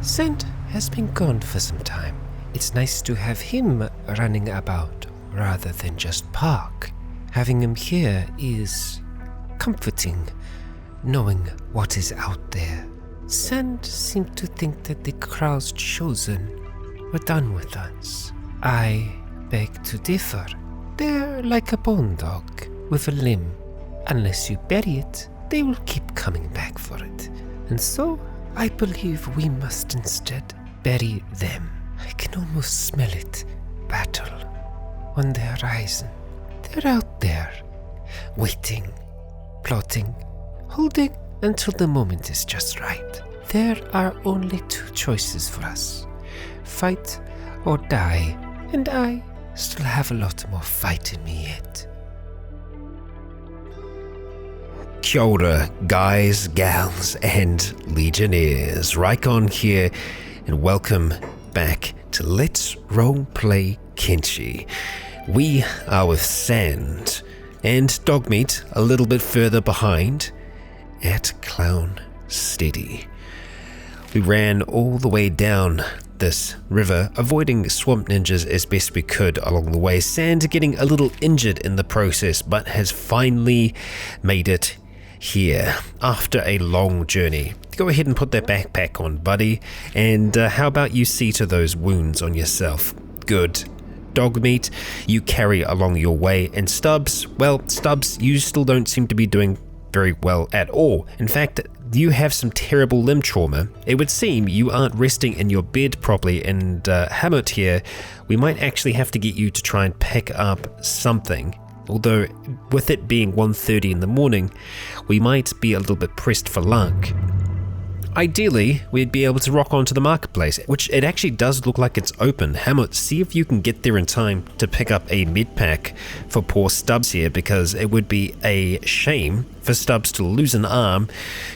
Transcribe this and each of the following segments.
St has been gone for some time. It's nice to have him running about rather than just Park. Having him here is comforting, knowing what is out there. St seemed to think that the Kral's Chosen were done with us. I beg to differ. They're like a bone dog with a limb. Unless you bury it, they will keep coming back for it. And so, I believe we must instead bury them. I can almost smell it. Battle on the horizon. They're out there, waiting, plotting, holding until the moment is just right. There are only two choices for us. Fight or die. And I still have a lot more fight in me yet. Kia ora, guys, gals, and legionnaires. Rycon here, and welcome back to Let's Roleplay Kenshi. We are with Sand and Dogmeat a little bit further behind at Clown Steady. We ran all the way down this river, avoiding swamp ninjas as best we could along the way. Sand getting a little injured in the process, but has finally made it here after a long journey. Go ahead and put that backpack on, buddy, and how about you see to those wounds on yourself? Good. Dogmeat, you carry along your way, and Stubbs, well, Stubbs, you still don't seem to be doing very well at all. In fact, you have some terrible limb trauma. It would seem you aren't resting in your bed properly, and Hamlet here, we might actually have to get you to try and pick up something. Although, with it being 1:30 in the morning, we might be a little bit pressed for luck. Ideally, we'd be able to rock onto the marketplace, which it actually does look like it's open. Hamlet, see if you can get there in time to pick up a med pack for poor Stubbs here, because it would be a shame for Stubbs to lose an arm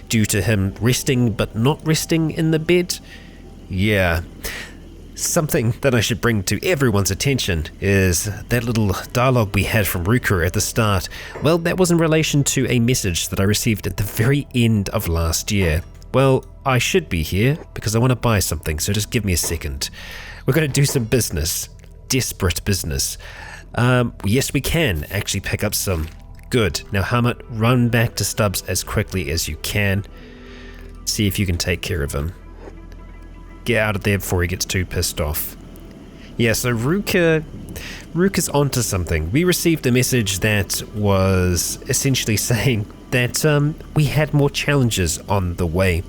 due to him resting but not resting in the bed. Yeah. Something that I should bring to everyone's attention is that little dialogue we had from Rycon at the start. Well, that was in relation to a message that I received at the very end of last year. Well, I should be here because I want to buy something, so just give me a second. We're going to do some business. Desperate business. Yes, we can actually pick up some. Good. Now, Hamlet, run back to Stubbs as quickly as you can. See if you can take care of him. Get out of there before he gets too pissed off. Yeah, so Rykon's onto something. We received a message that was essentially saying that we had more challenges on the way.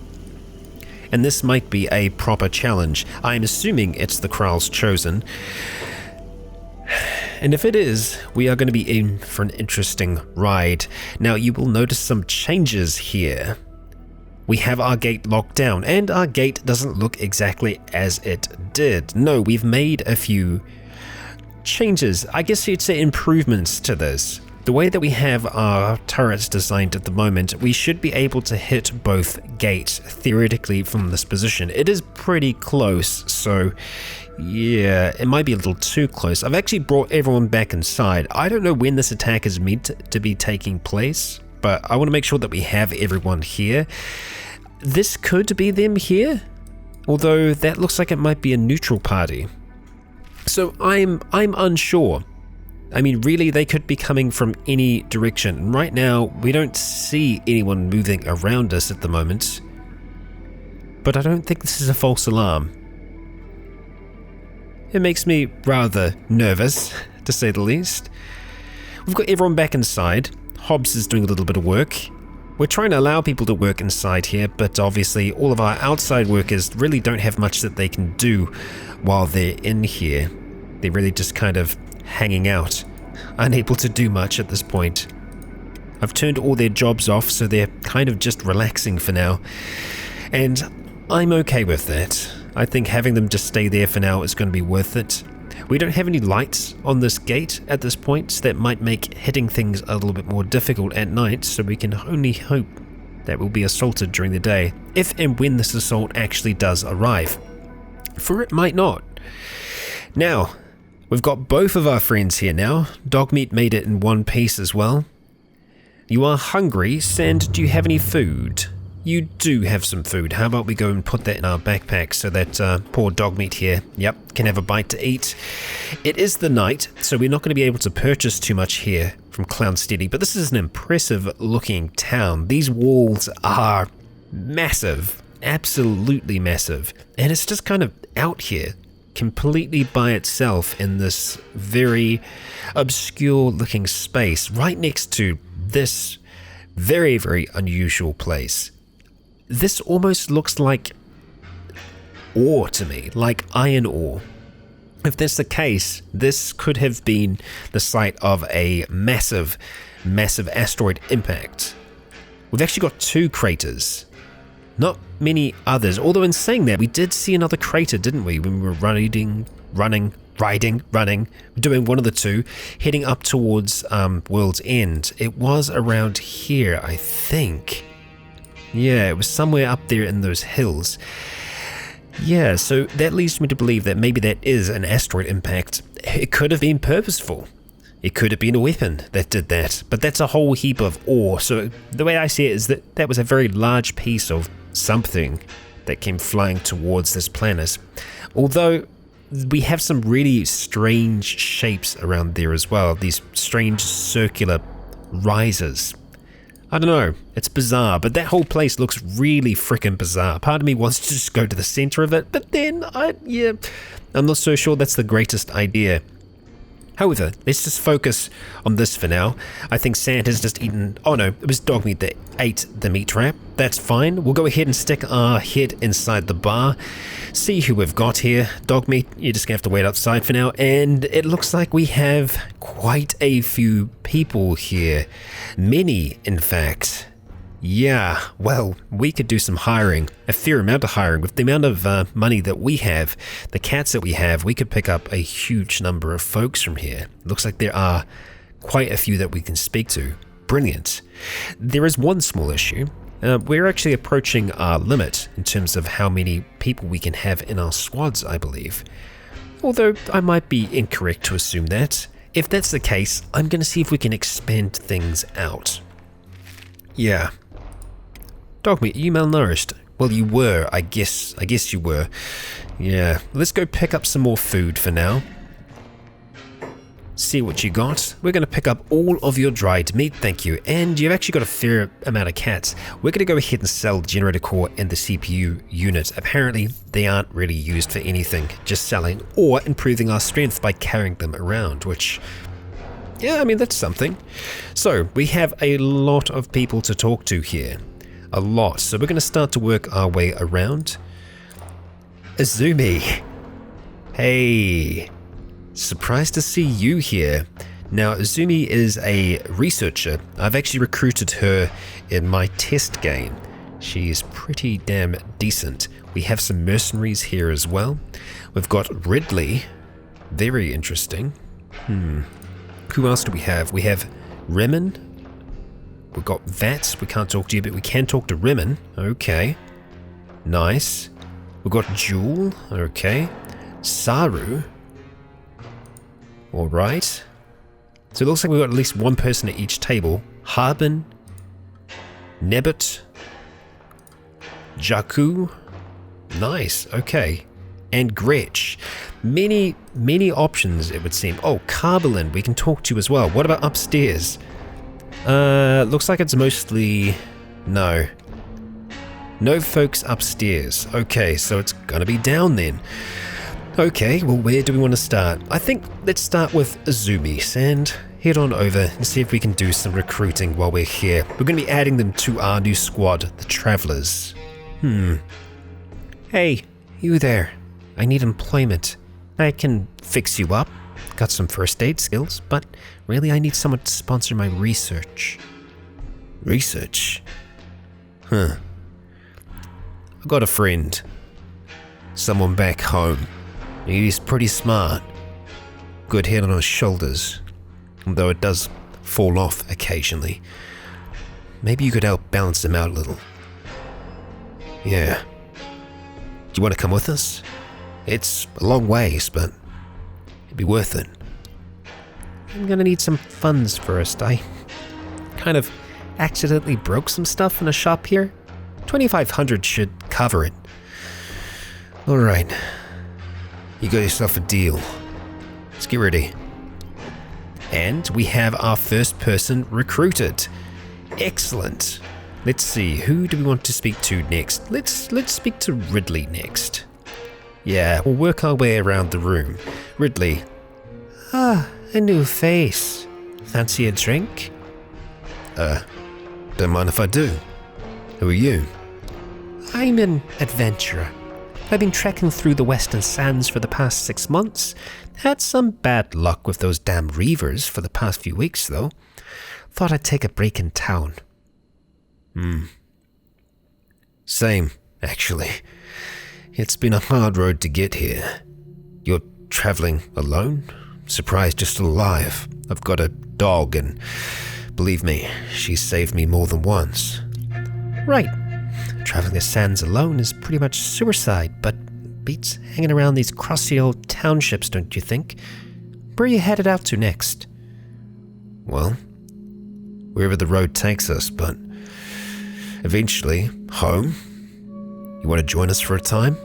And this might be a proper challenge. I'm assuming it's the Kral's Chosen. And if it is, we are going to be in for an interesting ride. Now, you will notice some changes here. We have our gate locked down, and our gate doesn't look exactly as it did. No, we've made a few changes. I guess you'd say improvements to this. The way that we have our turrets designed at the moment, we should be able to hit both gates theoretically from this position. It is pretty close, so yeah, it might be a little too close. I've actually brought everyone back inside. I don't know when this attack is meant to be taking place, but I want to make sure that we have everyone here. This could be them here, although that looks like it might be a neutral party. So I'm unsure. I mean, really, they could be coming from any direction. Right now, we don't see anyone moving around us at the moment. But I don't think this is a false alarm. It makes me rather nervous, to say the least. We've got everyone back inside. Hobbs is doing a little bit of work. We're trying to allow people to work inside here, but obviously all of our outside workers really don't have much that they can do while they're in here. They're really just kind of hanging out, unable to do much at this point. I've turned all their jobs off, so they're kind of just relaxing for now. And I'm okay with that. I think having them just stay there for now is going to be worth it. We don't have any lights on this gate at this point, so that might make hitting things a little bit more difficult at night, so we can only hope that we'll be assaulted during the day, if and when this assault actually does arrive. For it might not. Now, we've got both of our friends here now. Dogmeat made it in one piece as well. You are hungry, Sand. Do you have any food? you do have some food. How about we go and put that in our backpack so that poor dog meat here, yep, can have a bite to eat. It is the night, so we're not going to be able to purchase too much here from Clown Steady, but this is an impressive looking town. These walls are massive, absolutely massive, and it's just kind of out here, completely by itself in this very obscure looking space right next to this very, very unusual place. This almost looks like ore to me, like iron ore. If that's the case, this could have been the site of a massive, massive asteroid impact. We've actually got 2 craters, not many others, although in saying that, we did see another crater, didn't we, when we were running, doing one of the 2, heading up towards World's End. It was around here, I think. Yeah, it was somewhere up there in those hills. Yeah, so that leads me to believe that maybe that is an asteroid impact. It could have been purposeful. It could have been a weapon that did that, but that's a whole heap of ore. So the way I see it is that that was a very large piece of something that came flying towards this planet. Although we have some really strange shapes around there as well, these strange circular rises. I don't know, it's bizarre, but that whole place looks really freaking bizarre. Part of me wants to just go to the center of it, but then I'm not so sure that's the greatest idea. However, let's just focus on this for now. I think Sand has just eaten... Oh no, it was dog meat that ate the meat trap. That's fine. We'll go ahead and stick our head inside the bar. See who we've got here. Dog meat, you're just going to have to wait outside for now. And it looks like we have quite a few people here. Many, in fact. Yeah, well, we could do some hiring, a fair amount of hiring. With the amount of money that we have, the cats that we have, we could pick up a huge number of folks from here. Looks like there are quite a few that we can speak to. Brilliant. There is one small issue. We're actually approaching our limit in terms of how many people we can have in our squads, I believe. Although I might be incorrect to assume that. If that's the case, I'm going to see if we can expand things out. Yeah. Dog meat, are you malnourished? Well, you were, I guess you were. Yeah, let's go pick up some more food for now. See what you got. We're going to pick up all of your dried meat, thank you. And you've actually got a fair amount of cats. We're going to go ahead and sell the generator core and the CPU unit. Apparently, they aren't really used for anything, just selling or improving our strength by carrying them around, which... yeah, I mean, that's something. So, we have a lot of people to talk to here. A lot. So we're going to start to work our way around. Azumi. Hey. Surprised to see you here. Now, Azumi is a researcher. I've actually recruited her in my test game. She's pretty damn decent. We have some mercenaries here as well. We've got Ridley. Very interesting. Who else do we have? We have Remen. We've got Vats. We can't talk to you, but we can talk to Remen. Okay. Nice. We've got Jewel. Okay. Saru. Alright. So it looks like we've got at least one person at each table. Harbin. Nebut. Jakku. Nice. Okay. And Gretch. Many options, it would seem. Oh, Carbalin, we can talk to as well. What about upstairs? Looks like it's mostly... no. No folks upstairs. Okay, so it's gonna be down then. Okay, well, where do we want to start? I think let's start with Azumi. Sand, head on over and see if we can do some recruiting while we're here. We're gonna be adding them to our new squad, the Travelers. Hey, you there. I need employment. I can fix you up. Got some first aid skills, but really I need someone to sponsor my research. Research? I've got a friend. Someone back home. He's pretty smart. Good head on his shoulders. Though it does fall off occasionally. Maybe you could help balance him out a little. Yeah. Do you want to come with us? It's a long ways, but it'd be worth it. I'm gonna need some funds first. I kind of accidentally broke some stuff in a shop here. $2,500 should cover it. Alright. You got yourself a deal. Let's get ready. And we have our first person recruited. Excellent. Let's see, who do we want to speak to next? Let's speak to Ridley next. Yeah, we'll work our way around the room. Ridley. Ah, a new face. Fancy a drink? Don't mind if I do. Who are you? I'm an adventurer. I've been trekking through the Western Sands for the past 6 months. Had some bad luck with those damn reavers for the past few weeks, though. Thought I'd take a break in town. Same, actually. It's been a hard road to get here. You're traveling alone? Surprised you're still alive. I've got a dog and, believe me, she's saved me more than once. Right. Traveling the sands alone is pretty much suicide, but beats hanging around these crusty old townships, don't you think? Where are you headed out to next? Well, wherever the road takes us, but eventually, home. You want to join us for a time?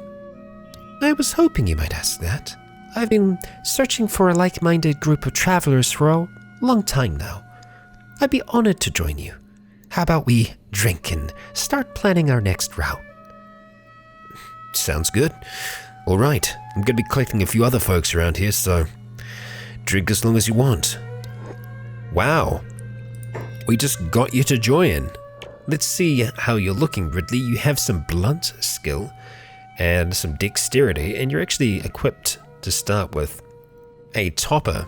I was hoping you might ask that. I've been searching for a like-minded group of travelers for a long time now. I'd be honored to join you. How about we drink and start planning our next route? Sounds good. All right, I'm going to be collecting a few other folks around here, so drink as long as you want. Wow, we just got you to join. Let's see how you're looking, Ridley. You have some blunt skill and some dexterity, and you're actually equipped to start with a topper.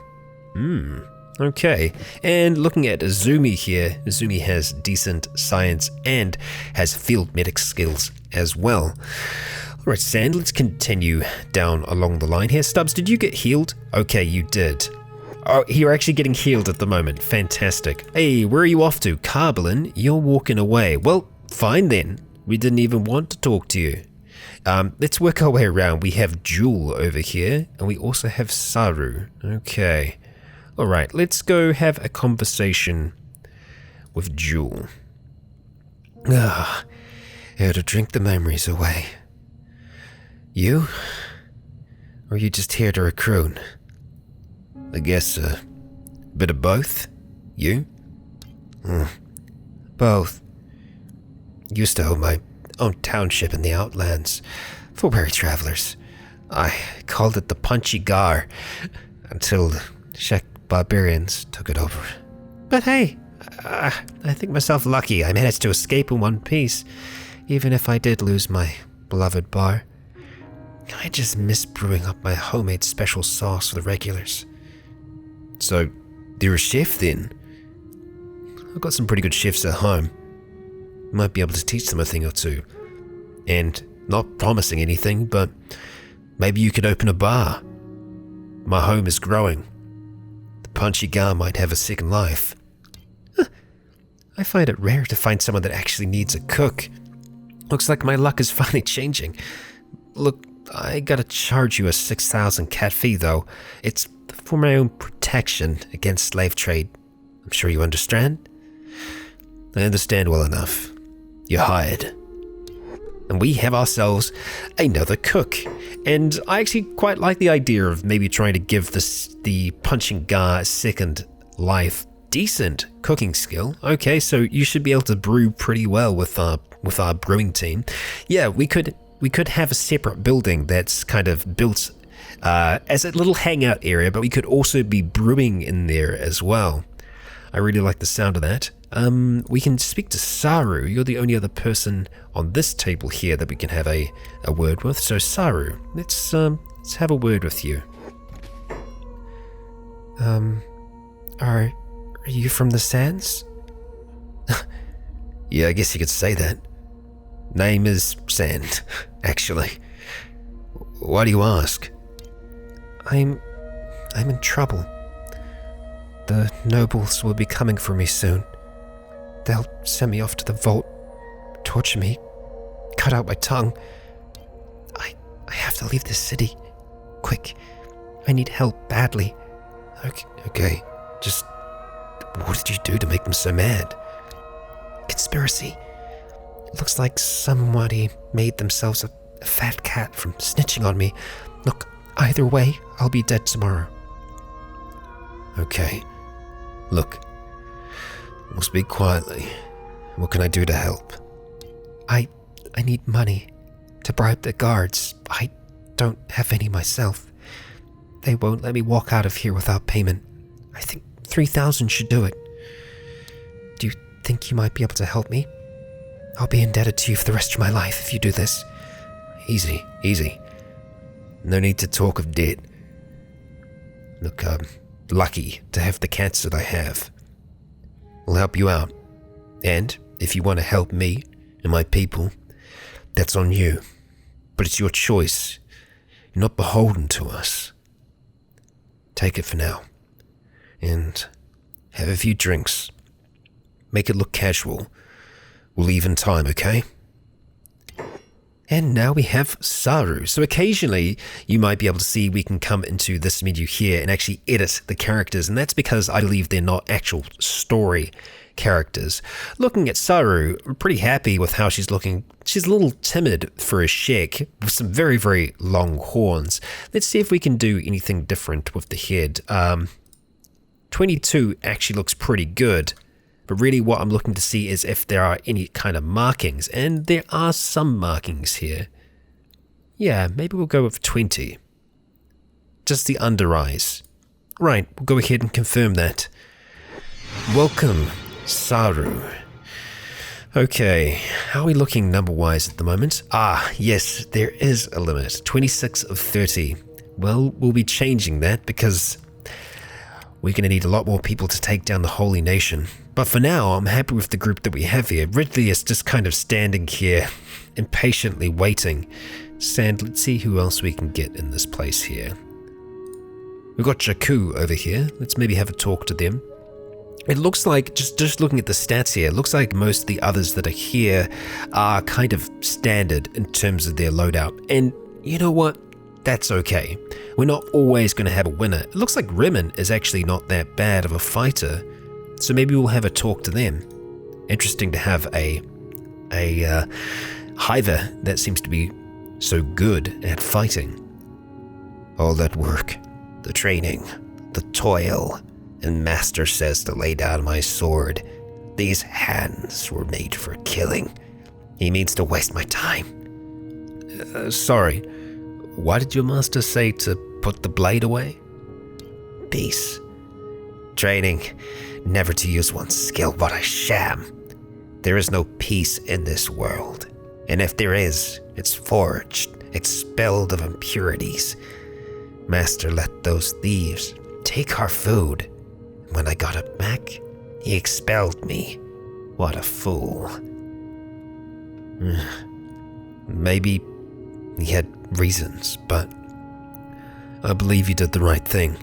Okay. And looking at Azumi here, Azumi has decent science and has field medic skills as well. Alright, Sand, let's continue down along the line here. Stubbs, did you get healed? Okay, you did. Oh, you're actually getting healed at the moment. Fantastic. Hey, where are you off to? Carbolin, you're walking away. Well, fine then. We didn't even want to talk to you. Let's work our way around. We have Jewel over here, and we also have Saru. Okay. Alright, let's go have a conversation with Jewel. Here to drink the memories away. You? Or are you just here to recruit? I guess a bit of both. You? Both. Used to own my own township in the Outlands for weary travelers. I called it the Punchy Gar until the Czech barbarians took it over. But hey, I think myself lucky I managed to escape in one piece, even if I did lose my beloved bar. I just miss brewing up my homemade special sauce for the regulars. So, you're a chef then? I've got some pretty good chefs at home. Might be able to teach them a thing or two. And not promising anything, but maybe you could open a bar. My home is growing. The Punchy Gar might have a second life. I find it rare to find someone that actually needs a cook. Looks like my luck is finally changing. Look, I gotta charge you a 6,000 cat fee though. It's for my own protection against slave trade. I'm sure you understand? I understand well enough. You're hired. And we have ourselves another cook. And I actually quite like the idea of maybe trying to give the Punching Gar a second life. Decent cooking skill. Okay, so you should be able to brew pretty well with our brewing team. Yeah, we could have a separate building that's kind of built as a little hangout area, but we could also be brewing in there as well. I really like the sound of that. We can speak to Saru. You're the only other person on this table here that we can have a word with. So Saru, let's have a word with you. Are you from the Sands? Yeah, I guess you could say that. Name is Sand, actually. Why do you ask? I'm in trouble. The nobles will be coming for me soon. They'll send me off to the vault, torture me, cut out my tongue. I have to leave this city. Quick. I need help badly. Okay. Just what did you do to make them so mad? Conspiracy. Looks like somebody made themselves a fat cat from snitching on me. Look, either way, I'll be dead tomorrow. Okay. Look, we'll speak quietly. What can I do to help? I need money to bribe the guards. I don't have any myself. They won't let me walk out of here without payment. I think 3,000 should do it. Do you think you might be able to help me? I'll be indebted to you for the rest of my life if you do this. Easy. No need to talk of debt. Look, I'm lucky to have the cats that I have. I'll help you out. And if you want to help me and my people, that's on you. But it's your choice. You're not beholden to us. Take it for now. And have a few drinks. Make it look casual. We'll leave in time, okay? And now we have Saru. So occasionally you might be able to see we can come into this menu here and actually edit the characters. And that's because I believe they're not actual story characters. Looking at Saru, I'm pretty happy with how she's looking. She's a little timid for a shek with some very, very long horns. Let's see if we can do anything different with the head. 22 actually looks pretty good. But really what I'm looking to see is if there are any kind of markings. And there are some markings here. Yeah, maybe we'll go with 20. Just the under eyes. Right, we'll go ahead and confirm that. Welcome, Saru. Okay, how are we looking number-wise at the moment? Yes, there is a limit. 26 of 30. Well, we'll be changing that because we're going to need a lot more people to take down the Holy Nation. But for now, I'm happy with the group that we have here. Ridley is just kind of standing here, impatiently waiting. And let's see who else we can get in this place here. We've got Jakku over here. Let's maybe have a talk to them. It looks like, just looking at the stats here, it looks like most of the others that are here are kind of standard in terms of their loadout. And you know what? That's okay. We're not always going to have a winner. It looks like Rycon is actually not that bad of a fighter. So maybe we'll have a talk to them. Interesting to have a hiver that seems to be so good at fighting. All that work, the training, the toil, and Master says to lay down my sword. These hands were made for killing. He means to waste my time. Sorry, why did your master say to put the blade away? Peace. Training, never to use one's skill but a sham. There is no peace in this world. And if there is, it's forged, expelled of impurities. Master let those thieves take our food. When I got it back, he expelled me. What a fool. Maybe he had reasons, but I believe you did the right thing.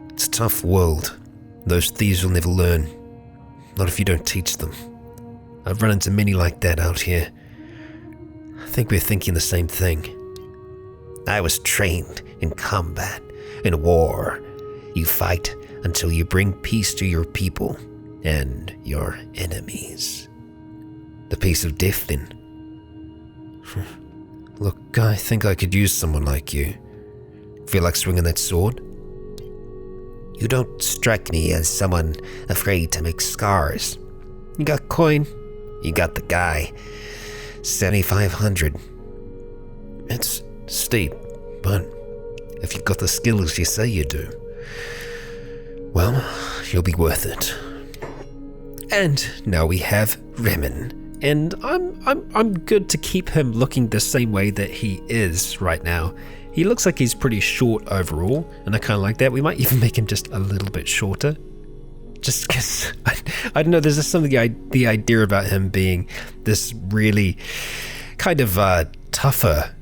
It's a tough world. Those thieves will never learn. Not if you don't teach them. I've run into many like that out here. I think we're thinking the same thing. I was trained in combat, in war. You fight until you bring peace to your people and your enemies. The peace of death, then. Look, I think I could use someone like you. Feel like swinging that sword? You don't strike me as someone afraid to make scars. You got coin, you got the guy. 7,500. It's steep, but if you've got the skills you say you do, well, you'll be worth it. And now we have Rycon. And I'm good to keep him looking the same way that he is right now. He looks like he's pretty short overall, and I kind of like that. We might even make him just a little bit shorter. Just because, I don't know, there's just something, the idea about him being this really kind of tougher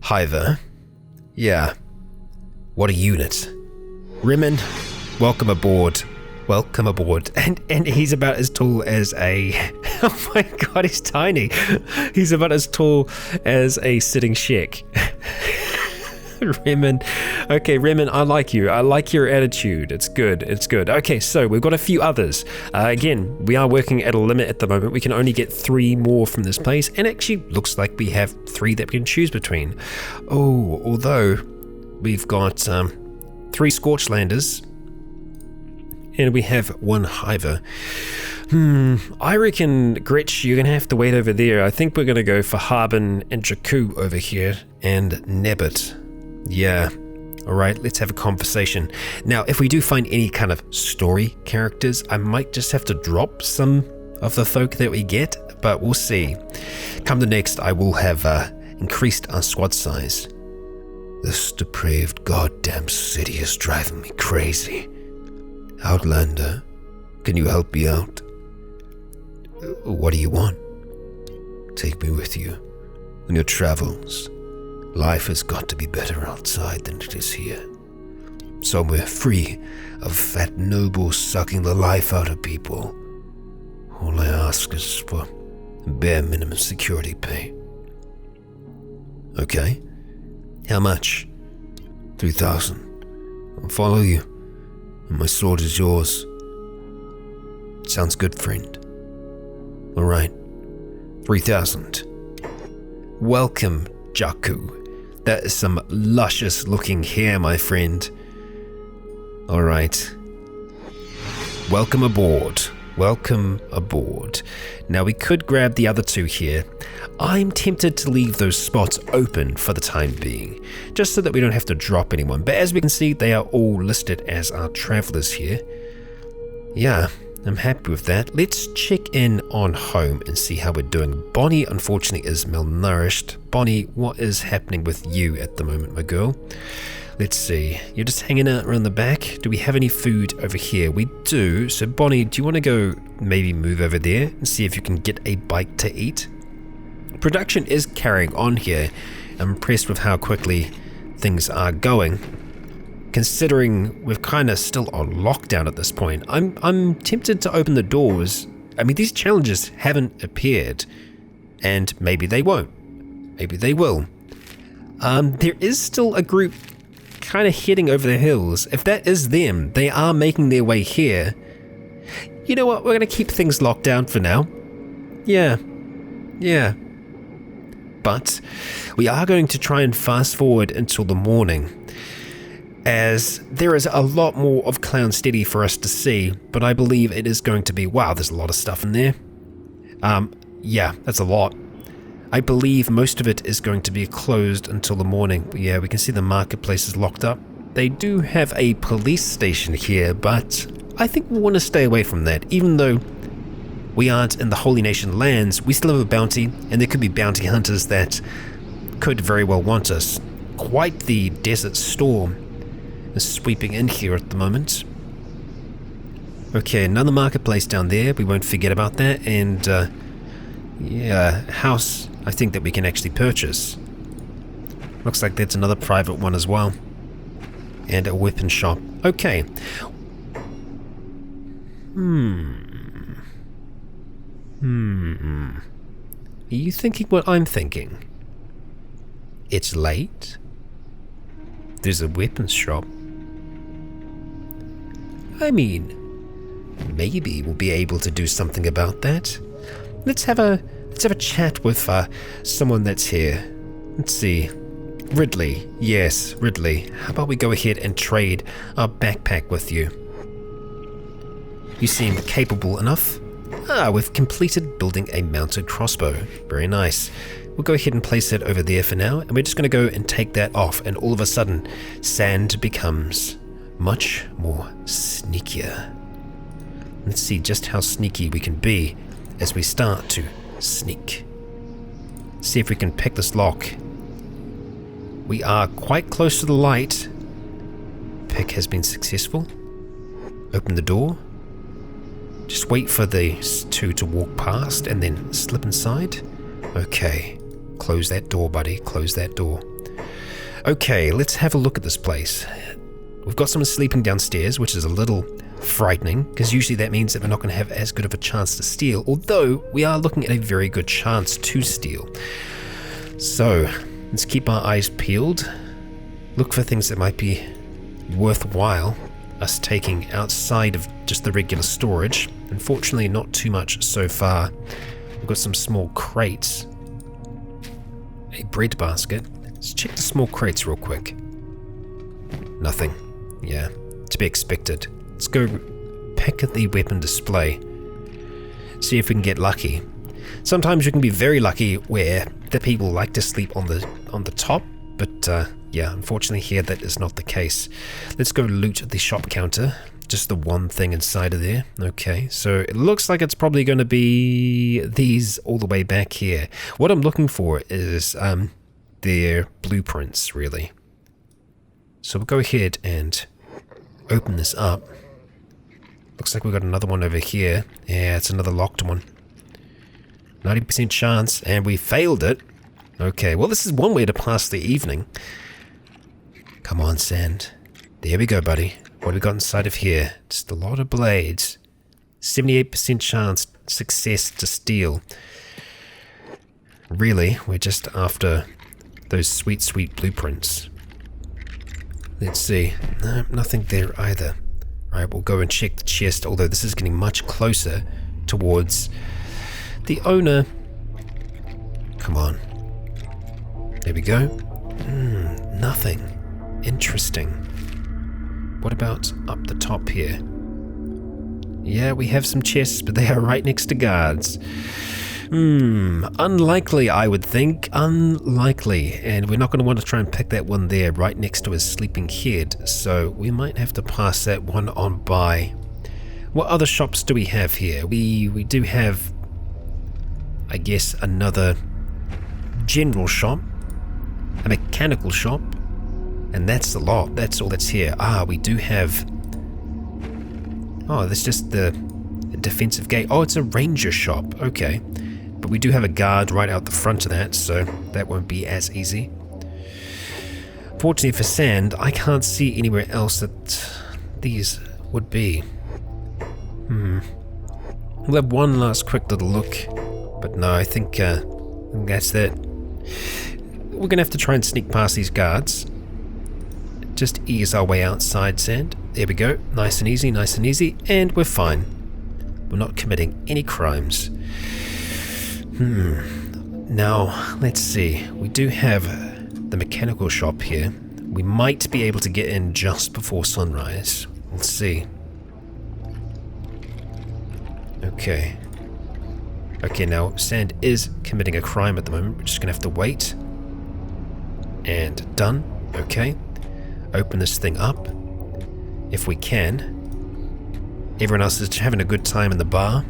hiver. Yeah. What a unit. Rycon, welcome aboard. Welcome aboard. And he's about as tall as a... Oh my god, he's tiny. He's about as tall as a sitting shek. Remen. Okay, Remen, I like you. I like your attitude. It's good. It's good. Okay, so we've got a few others. Again, we are working at a limit at the moment. We can only get 3 more from this place, and actually looks like we have 3 that we can choose between. Oh, although we've got 3 Scorchlanders, and we have 1 Hiver. I reckon, Gretch, you're going to have to wait over there. I think we're going to go for Harbin and Jakku over here, and Nebbit. Yeah. Alright, let's have a conversation. Now, if we do find any kind of story characters, I might just have to drop some of the folk that we get, but we'll see. Come to next, I will have increased our squad size. This depraved goddamn city is driving me crazy. Outlander, can you help me out? What do you want? Take me with you. On your travels, life has got to be better outside than it is here. Somewhere free of fat nobles sucking the life out of people. All I ask is for bare minimum security pay. Okay. How much? 3,000. I'll follow you, and my sword is yours. Sounds good, friend. All right. 3,000. Welcome, Jakku. That is some luscious looking hair, my friend. All right. Welcome aboard. Welcome aboard. Now we could grab the other 2 here. I'm tempted to leave those spots open for the time being, just so that we don't have to drop anyone. But as we can see, they are all listed as our travelers here. Yeah, I'm happy with that. Let's check in on home and see how we're doing. Bonnie, unfortunately, is malnourished. Bonnie, what is happening with you at the moment, my girl? Let's see. You're just hanging out around the back. Do we have any food over here? We do. So, Bonnie, do you want to go maybe move over there and see if you can get a bite to eat? Production is carrying on here. I'm impressed with how quickly things are going. Considering we're kind of still on lockdown at this point, I'm tempted to open the doors. I mean, these challenges haven't appeared, and maybe they won't. Maybe they will. There is still a group kind of heading over the hills. If that is them, they are making their way here. You know what? We're going to keep things locked down for now. Yeah. But we are going to try and fast forward until the morning, as there is a lot more of Clown Steady for us to see, but I believe it is going to be, wow, there's a lot of stuff in there. Yeah, that's a lot. I believe most of it is going to be closed until the morning. Yeah, we can see the marketplace is locked up. They do have a police station here, but I think we'll want to stay away from that. Even though we aren't in the Holy Nation lands, we still have a bounty, and there could be bounty hunters that could very well want us. Quite the desert storm is sweeping in here at the moment. Okay, another marketplace down there. We won't forget about that. And yeah, house I think that we can actually purchase. Looks like that's another private one as well. And a weapon shop. Okay. Are you thinking what I'm thinking? It's late. There's a weapons shop. I mean, maybe we'll be able to do something about that. Let's have a chat with someone that's here. Let's see. Ridley. Yes, Ridley. How about we go ahead and trade our backpack with you? You seem capable enough. We've completed building a mounted crossbow. Very nice. We'll go ahead and place that over there for now, and we're just going to go and take that off, and all of a sudden, sand becomes much more sneakier. Let's see just how sneaky we can be as we start to sneak. See if we can pick this lock. We are quite close to the light. Pick has been successful. Open the door. Just wait for these 2 to walk past and then slip inside. Okay. Close that door, buddy. Close that door. Okay, let's have a look at this place. We've got someone sleeping downstairs, which is a little frightening, because usually that means that we're not going to have as good of a chance to steal, although we are looking at a very good chance to steal. So, let's keep our eyes peeled. look for things that might be worthwhile us taking outside of just the regular storage. Unfortunately, not too much so far. We've got some small crates. A bread basket. Let's check the small crates real quick. Nothing. Yeah, to be expected. Let's go pick at the weapon display. See if we can get lucky. Sometimes you can be very lucky where the people like to sleep on the top, but yeah, unfortunately here that is not the case. Let's go loot the shop counter. Just the one thing inside of there. Okay, so it looks like it's probably going to be these all the way back here. What I'm looking for is their blueprints, really. So we'll go ahead and open this up. Looks like we've got another one over here. Yeah, it's another locked one. 90% chance, and we failed it. Okay, well this is one way to pass the evening. Come on, Sand. There we go, buddy. What have we got inside of here? Just a lot of blades. 78% chance success to steal. Really, we're just after those sweet, sweet blueprints. Let's see. No, nothing there either. Alright, we'll go and check the chest, although this is getting much closer towards the owner. Come on. There we go. Nothing. Interesting. What about up the top here? Yeah, we have some chests, but they are right next to guards. Unlikely, I would think. Unlikely. And we're not going to want to try and pick that one there right next to his sleeping head, so we might have to pass that one on by. What other shops do we have here? We do have, I guess, another general shop, a mechanical shop, and that's the lot. That's all that's here. We do have... Oh, that's just the defensive gate. Oh, it's a ranger shop. Okay. But we do have a guard right out the front of that, so that won't be as easy. Fortunately for Sand, I can't see anywhere else that these would be. We'll have one last quick little look, but no, I think that's that. We're going to have to try and sneak past these guards. Just ease our way outside, Sand. There we go. Nice and easy, and we're fine. We're not committing any crimes. Now, let's see. We do have the mechanical shop here. We might be able to get in just before sunrise. Let's see. Okay. Okay, now, Sand is committing a crime at the moment. We're just going to have to wait. And done. Okay. Open this thing up. If we can. Everyone else is having a good time in the bar.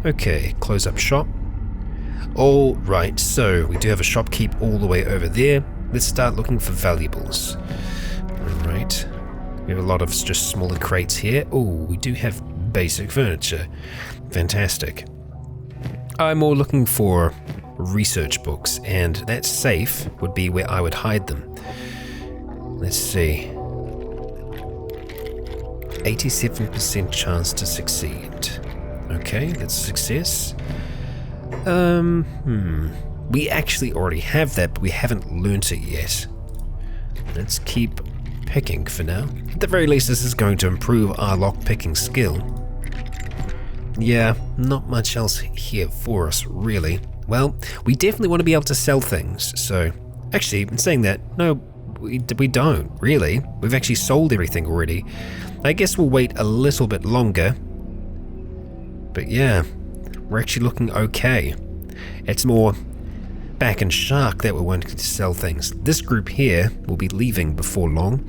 Okay, close up shop. Alright, so we do have a shopkeep all the way over there. Let's start looking for valuables. Alright. We have a lot of just smaller crates here. Oh, we do have basic furniture. Fantastic. I'm more looking for research books, and that safe would be where I would hide them. Let's see. 87% chance to succeed. Okay, that's a success. We actually already have that, but we haven't learnt it yet. Let's keep picking for now. At the very least, this is going to improve our lock-picking skill. Yeah, not much else here for us, really. Well, we definitely want to be able to sell things, so... Actually, in saying that, no, we don't, really. We've actually sold everything already. I guess we'll wait a little bit longer. But yeah, we're actually looking okay. It's more Back and Shark that we're wanting to sell things. This group here will be leaving before long.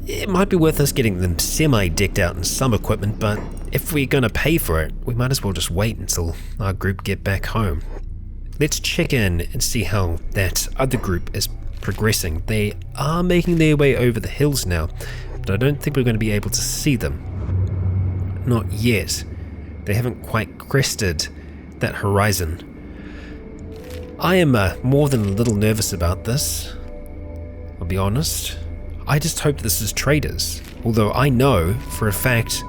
It might be worth us getting them semi-decked out in some equipment, but if we're going to pay for it, we might as well just wait until our group get back home. Let's check in and see how that other group is progressing. They are making their way over the hills now, but I don't think we're going to be able to see them. Not yet. They haven't quite crested that horizon. I am more than a little nervous about this, I'll be honest. I just hope this is traders, although I know for a fact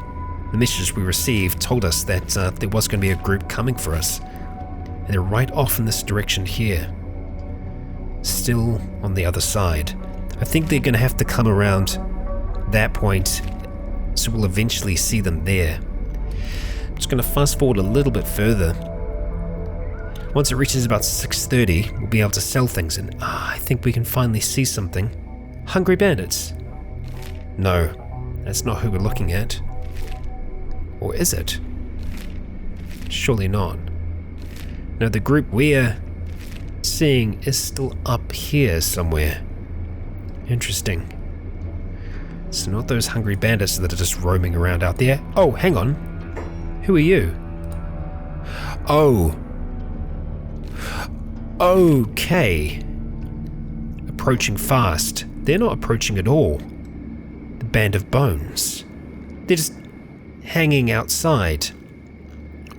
the message we received told us that there was going to be a group coming for us, and they're right off in this direction here. still on the other side. I think they're going to have to come around that point, so we'll eventually see them there. I'm just going to fast forward a little bit further. Once it reaches about 6:30, we'll be able to sell things, and I think we can finally see something. Hungry bandits. No, that's not who we're looking at. Or is it? Surely not. No, the group we're seeing is still up here somewhere. Interesting. So not those hungry bandits that are just roaming around out there. Oh, hang on. Who are you? Oh. Okay. Approaching fast. They're not approaching at all. The Band of Bones. They're just hanging outside.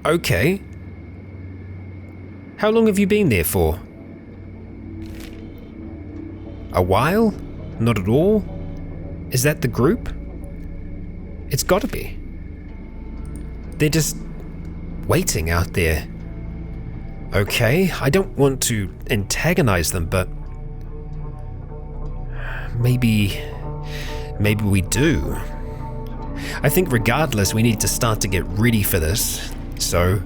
Okay. How long have you been there for? A while? Not at all? Is that the group? It's gotta be. They're just waiting out there. Okay, I don't want to antagonize them, but maybe we do. I think regardless, we need to start to get ready for this. So,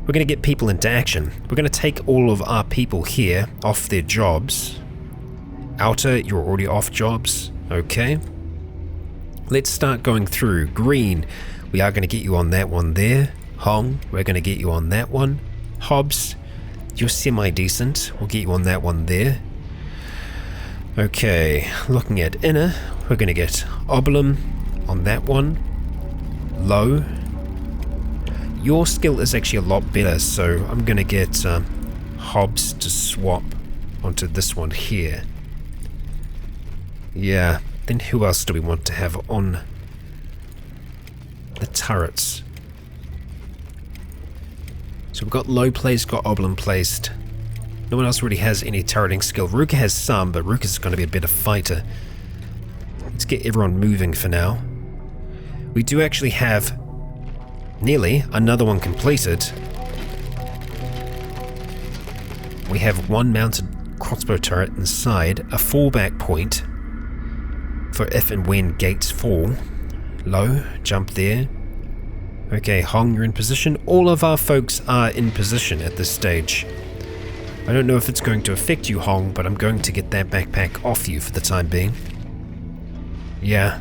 we're going to get people into action. We're going to take all of our people here off their jobs. Outer, you're already off jobs. Okay. Let's start going through. Green, we are going to get you on that one there. Hong, we're going to get you on that one. Hobbs, you're semi-decent. We'll get you on that one there. Okay, looking at inner, we're going to get Oblum on that one. Low. Your skill is actually a lot better, so I'm going to get Hobbs to swap onto this one here. Yeah, then who else do we want to have on the turrets? So we've got Low placed, got Oblum placed. No one else really has any turreting skill. Ruka has some, but Ruka's going to be a better fighter. Let's get everyone moving for now. We do actually have nearly another one completed. We have one mounted crossbow turret inside, a fallback point for if and when gates fall. Low, jump there. Okay, Hong, you're in position. All of our folks are in position at this stage. I don't know if it's going to affect you, Hong, but I'm going to get that backpack off you for the time being. Yeah.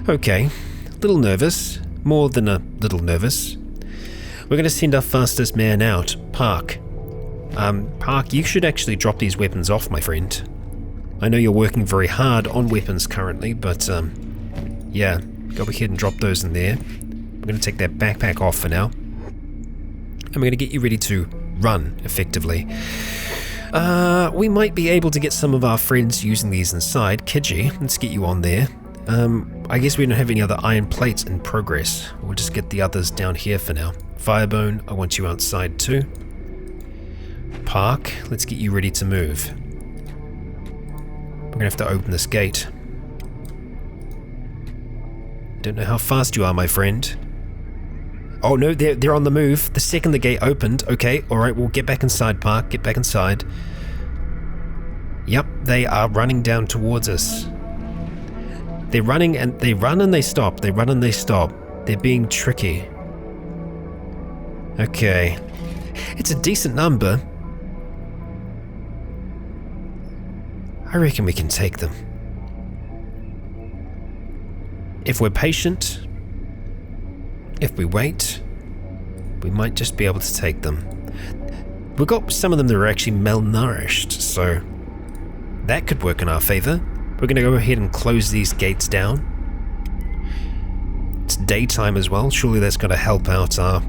Okay. A little nervous. More than a little nervous. We're going to send our fastest man out, Park. Park, you should actually drop these weapons off, my friend. I know you're working very hard on weapons currently, but, yeah, go ahead and drop those in there. I'm going to take that backpack off for now. And we're going to get you ready to run, effectively. We might be able to get some of our friends using these inside. Kiji, let's get you on there. I guess we don't have any other iron plates in progress. We'll just get the others down here for now. Firebone, I want you outside too. Park, let's get you ready to move. We're going to have to open this gate. Don't know how fast you are, my friend. Oh no, they're on the move. The second the gate opened. Okay, alright, we'll get back inside, Park. Get back inside. Yep, they are running down towards us. They're running and they run and they stop. They run and they stop. They're being tricky. Okay. It's a decent number. I reckon we can take them. If we're patient, if we wait, we might just be able to take them. We've got some of them that are actually malnourished, so that could work in our favor. We're going to go ahead and close these gates down. It's daytime as well. Surely that's going to help out our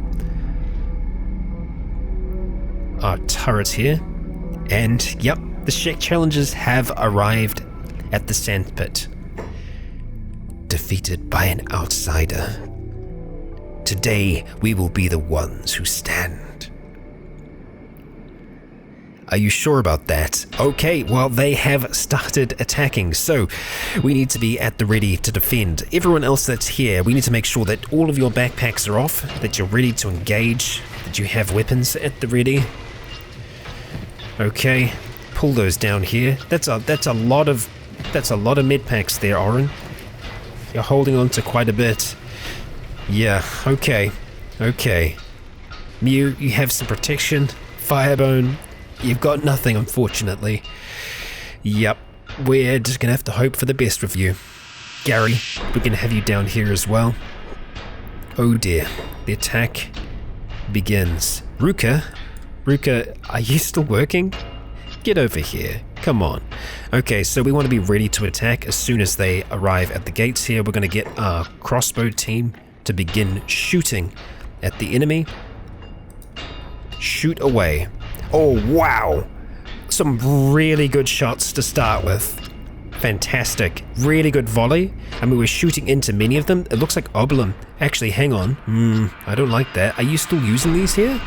turret here. And yep, the challengers have arrived at the sandpit. Defeated by an outsider. Today we will be the ones who stand. Are you sure about that? Okay, well, they have started attacking, so we need to be at the ready to defend. Everyone else that's here, we need to make sure that all of your backpacks are off, that you're ready to engage, that you have weapons at the ready. Okay, pull those down here. That's a lot of med packs there, Oren. You're holding on to quite a bit. Yeah, okay. Mew, you have some protection. Firebone, you've got nothing, unfortunately. Yep, we're just gonna have to hope for the best with you. Gary, we're gonna have you down here as well. Oh dear, the attack begins. Ruka, are you still working? Get over here, come on. Okay, so we want to be ready to attack as soon as they arrive at the gates here. We're gonna get our crossbow team to begin shooting at the enemy. Shoot away. Oh wow, some really good shots to start with. Fantastic, really good volley. I mean, we're shooting into many of them. It looks like Oblum. Actually, hang on. I don't like that. Are you still using these here? You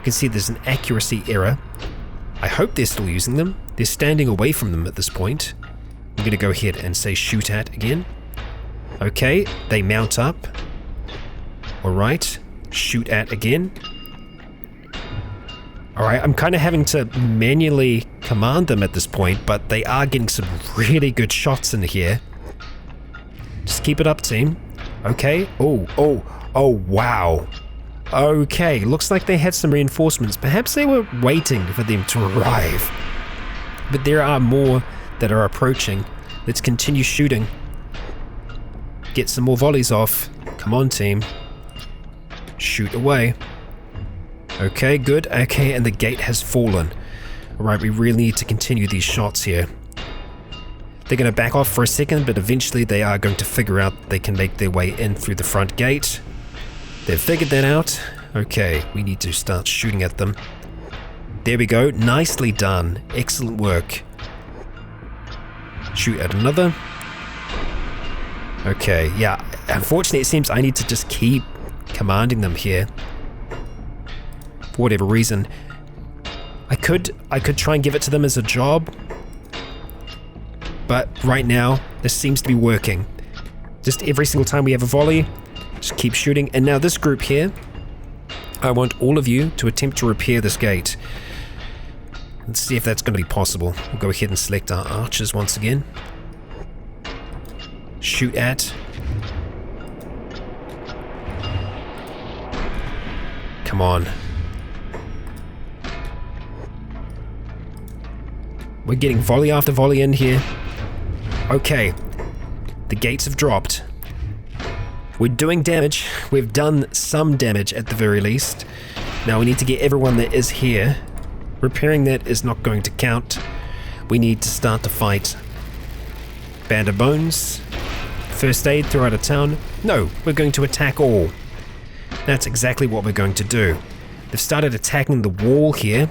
can see there's an accuracy error. I hope they're still using them. They're standing away from them at this point. I'm gonna go ahead and say shoot at again. Okay, they mount up. Alright, shoot at again. Alright, I'm kind of having to manually command them at this point, but they are getting some really good shots in here. Just keep it up, team. Okay. Oh, wow. Okay, looks like they had some reinforcements. Perhaps they were waiting for them to arrive. But there are more that are approaching. Let's continue shooting. Get some more volleys off. Come on, team. Shoot away. Okay, good. Okay, and the gate has fallen. Alright, we really need to continue these shots here. They're going to back off for a second, but eventually they are going to figure out they can make their way in through the front gate. They've figured that out. Okay, we need to start shooting at them. There we go. Nicely done. Excellent work. Shoot at another. Okay, yeah. Unfortunately, it seems I need to just keep commanding them here. For whatever reason. I could try and give it to them as a job. But right now, this seems to be working. Just every single time we have a volley, just keep shooting. And now this group here, I want all of you to attempt to repair this gate. Let's see if that's going to be possible. We'll go ahead and select our archers once again. Shoot at. Come on. We're getting volley after volley in here. Okay. The gates have dropped. We're doing damage. We've done some damage at the very least. Now we need to get everyone that is here. Repairing that is not going to count. We need to start the fight. Band of bones. First aid throughout a town. No, we're going to attack all. That's exactly what we're going to do. They've started attacking the wall here.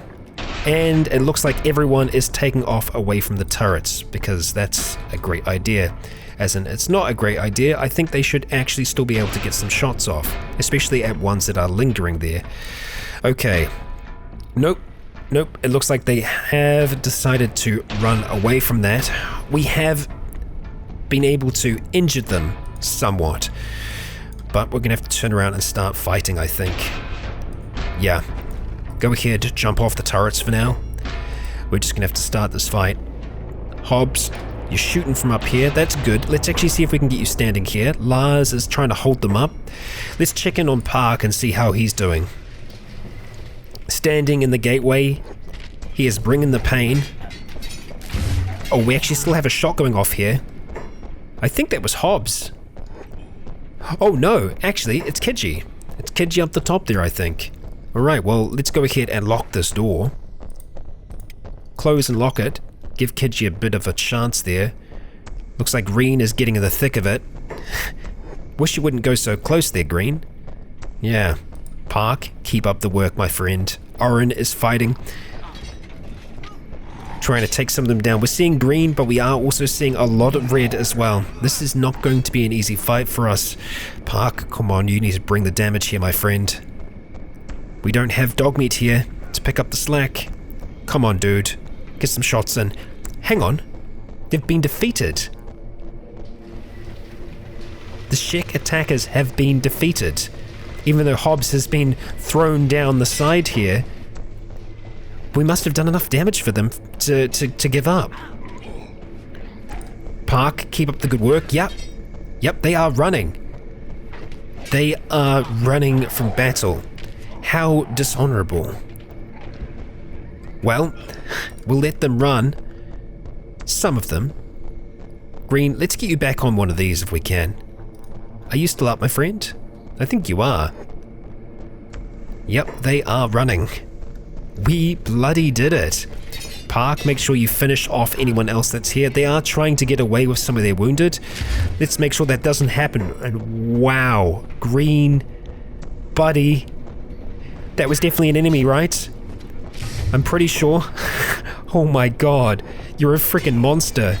And it looks like everyone is taking off away from the turrets, because that's a great idea. As in, it's not a great idea. I think they should actually still be able to get some shots off, especially at ones that are lingering there. Okay. Nope. It looks like they have decided to run away from that. We have been able to injure them somewhat, but we're gonna have to turn around and start fighting, I think. Yeah. Go ahead, jump off the turrets for now. We're just gonna have to start this fight. Hobbs, you're shooting from up here. That's good. Let's actually see if we can get you standing here. Lars is trying to hold them up. Let's check in on Park and see how he's doing. Standing in the gateway. He is bringing the pain. Oh, we actually still have a shot going off here. I think that was Hobbs. Oh no, actually, it's Kenshi. It's Kenshi up the top there, I think. Alright, well, let's go ahead and lock this door. Close and lock it. Give Kenshi a bit of a chance there. Looks like Green is getting in the thick of it. Wish you wouldn't go so close there, Green. Yeah. Park, keep up the work, my friend. Oren is fighting. Trying to take some of them down. We're seeing green, but we are also seeing a lot of red as well. This is not going to be an easy fight for us. Park, come on, you need to bring the damage here, my friend. We don't have dog meat here to pick up the slack. Come on, dude. Get some shots in. Hang on. They've been defeated. The Shek attackers have been defeated. Even though Hobbs has been thrown down the side here. We must have done enough damage for them to give up. Park, keep up the good work. Yep, they are running. They are running from battle. How dishonorable. Well, we'll let them run. Some of them. Green, let's get you back on one of these if we can. Are you still up, my friend? I think you are. Yep, they are running. We bloody did it. Park, make sure you finish off anyone else that's here. They are trying to get away with some of their wounded. Let's make sure that doesn't happen. And wow, Green, buddy, that was definitely an enemy, right? I'm pretty sure. Oh my god, you're a freaking monster.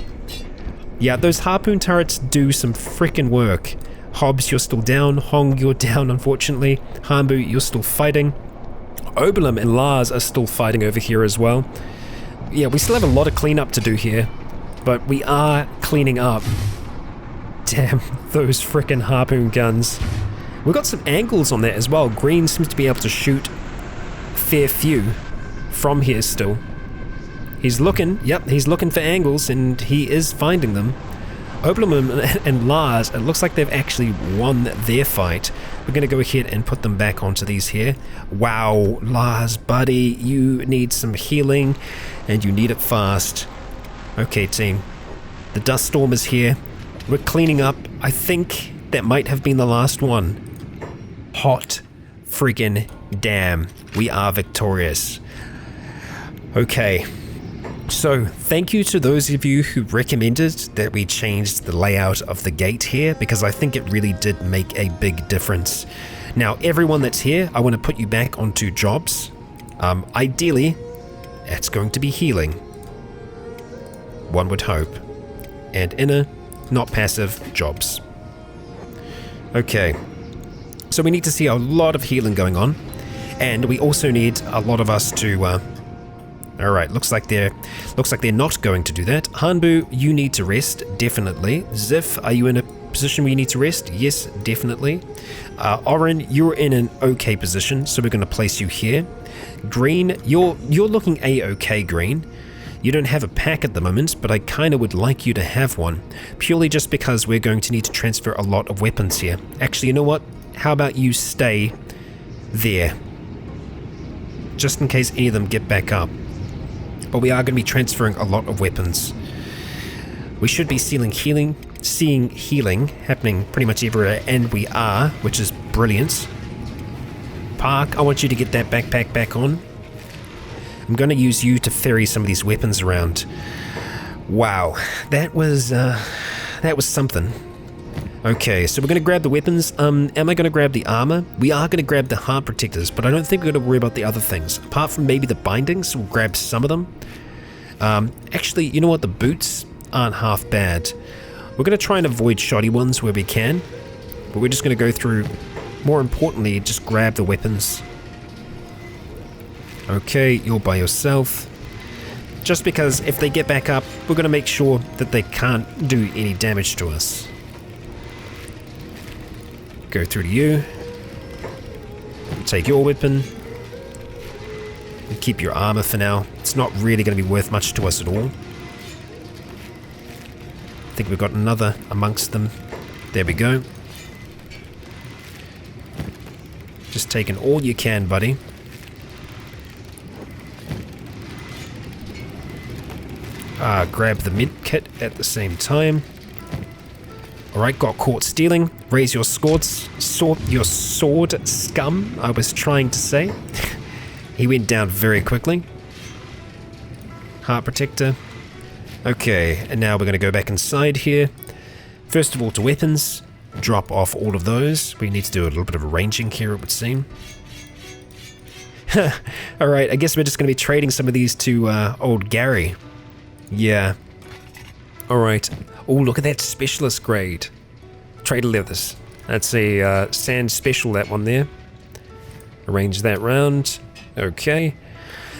Yeah, those harpoon turrets do some freaking work. Hobbs, you're still down. Hong, you're down, unfortunately. Hanbu, you're still fighting. Oberlin and Lars are still fighting over here as well. Yeah, we still have a lot of cleanup to do here, but we are cleaning up. Damn, those frickin' harpoon guns. We've got some angles on that as well. Green seems to be able to shoot a fair few from here still. He's looking for angles, and he is finding them. Oberlin and Lars, it looks like they've actually won their fight. We're going to go ahead and put them back onto these here. Wow, Lars, buddy, you need some healing, and you need it fast. Okay, team. The dust storm is here. We're cleaning up. I think that might have been the last one. Hot friggin' damn. We are victorious. Okay. So, thank you to those of you who recommended that we changed the layout of the gate here, because I think it really did make a big difference. Now, everyone that's here, I want to put you back onto jobs. Ideally, it's going to be healing. One would hope. And inner, not passive, jobs. Okay. So we need to see a lot of healing going on. And we also need a lot of us to... Alright, looks like they're not going to do that. Hanbu, you need to rest, definitely. Ziff, are you in a position where you need to rest? Yes, definitely. Oren, you're in an okay position, so we're going to place you here. Green, you're looking a-okay, Green. You don't have a pack at the moment, but I kind of would like you to have one, purely just because we're going to need to transfer a lot of weapons here. Actually, you know what? How about you stay there, just in case any of them get back up. But we are going to be transferring a lot of weapons. We should be seeing healing happening pretty much everywhere, and we are, which is brilliant. Park, I want you to get that backpack back on. I'm going to use you to ferry some of these weapons around. Wow, that was something. Okay, so we're going to grab the weapons. Am I going to grab the armor? We are going to grab the heart protectors, but I don't think we're going to worry about the other things. Apart from maybe the bindings, we'll grab some of them. Actually, you know what? The boots aren't half bad. We're going to try and avoid shoddy ones where we can, but we're just going to go through, more importantly, just grab the weapons. Okay, you're by yourself. Just because if they get back up, we're going to make sure that they can't do any damage to us. Go through to you. Take your weapon. And keep your armor for now. It's not really going to be worth much to us at all. I think we've got another amongst them. There we go. Just taking all you can, buddy. Grab the mid kit at the same time. Alright, got caught stealing. Raise your sword, scum, I was trying to say. He went down very quickly. Heart protector. Okay, and now we're going to go back inside here. First of all, to weapons. Drop off all of those. We need to do a little bit of ranging here, it would seem. Alright, I guess we're just going to be trading some of these to old Gary. Yeah. Alright. Oh, look at that specialist grade. Trader leathers. That's a sand special, that one there. Arrange that round. Okay.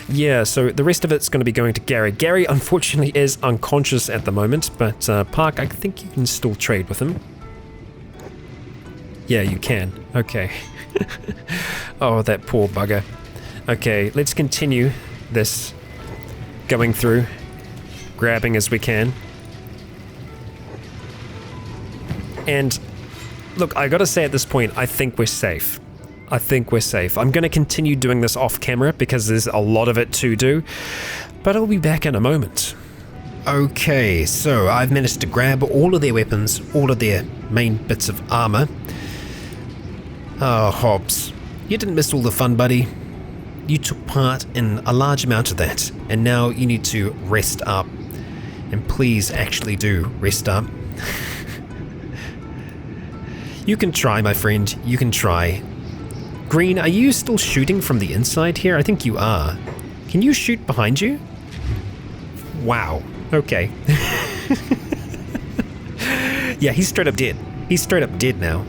Yeah, so the rest of it's going to be going to Gary. Gary, unfortunately, is unconscious at the moment, but Park, I think you can still trade with him. Yeah, you can. Okay. Oh, that poor bugger. Okay, let's continue this going through, grabbing as we can. And look, I gotta say at this point, I think we're safe. I'm gonna continue doing this off camera because there's a lot of it to do, but I'll be back in a moment. Okay, so I've managed to grab all of their weapons, all of their main bits of armor. Oh, Hobbs, you didn't miss all the fun, buddy. You took part in a large amount of that, and now you need to rest up. And please actually do rest up. You can try, my friend, you can try. Green, are you still shooting from the inside here? I think you are. Can you shoot behind you? Wow, okay. Yeah, he's straight up dead. He's straight up dead now.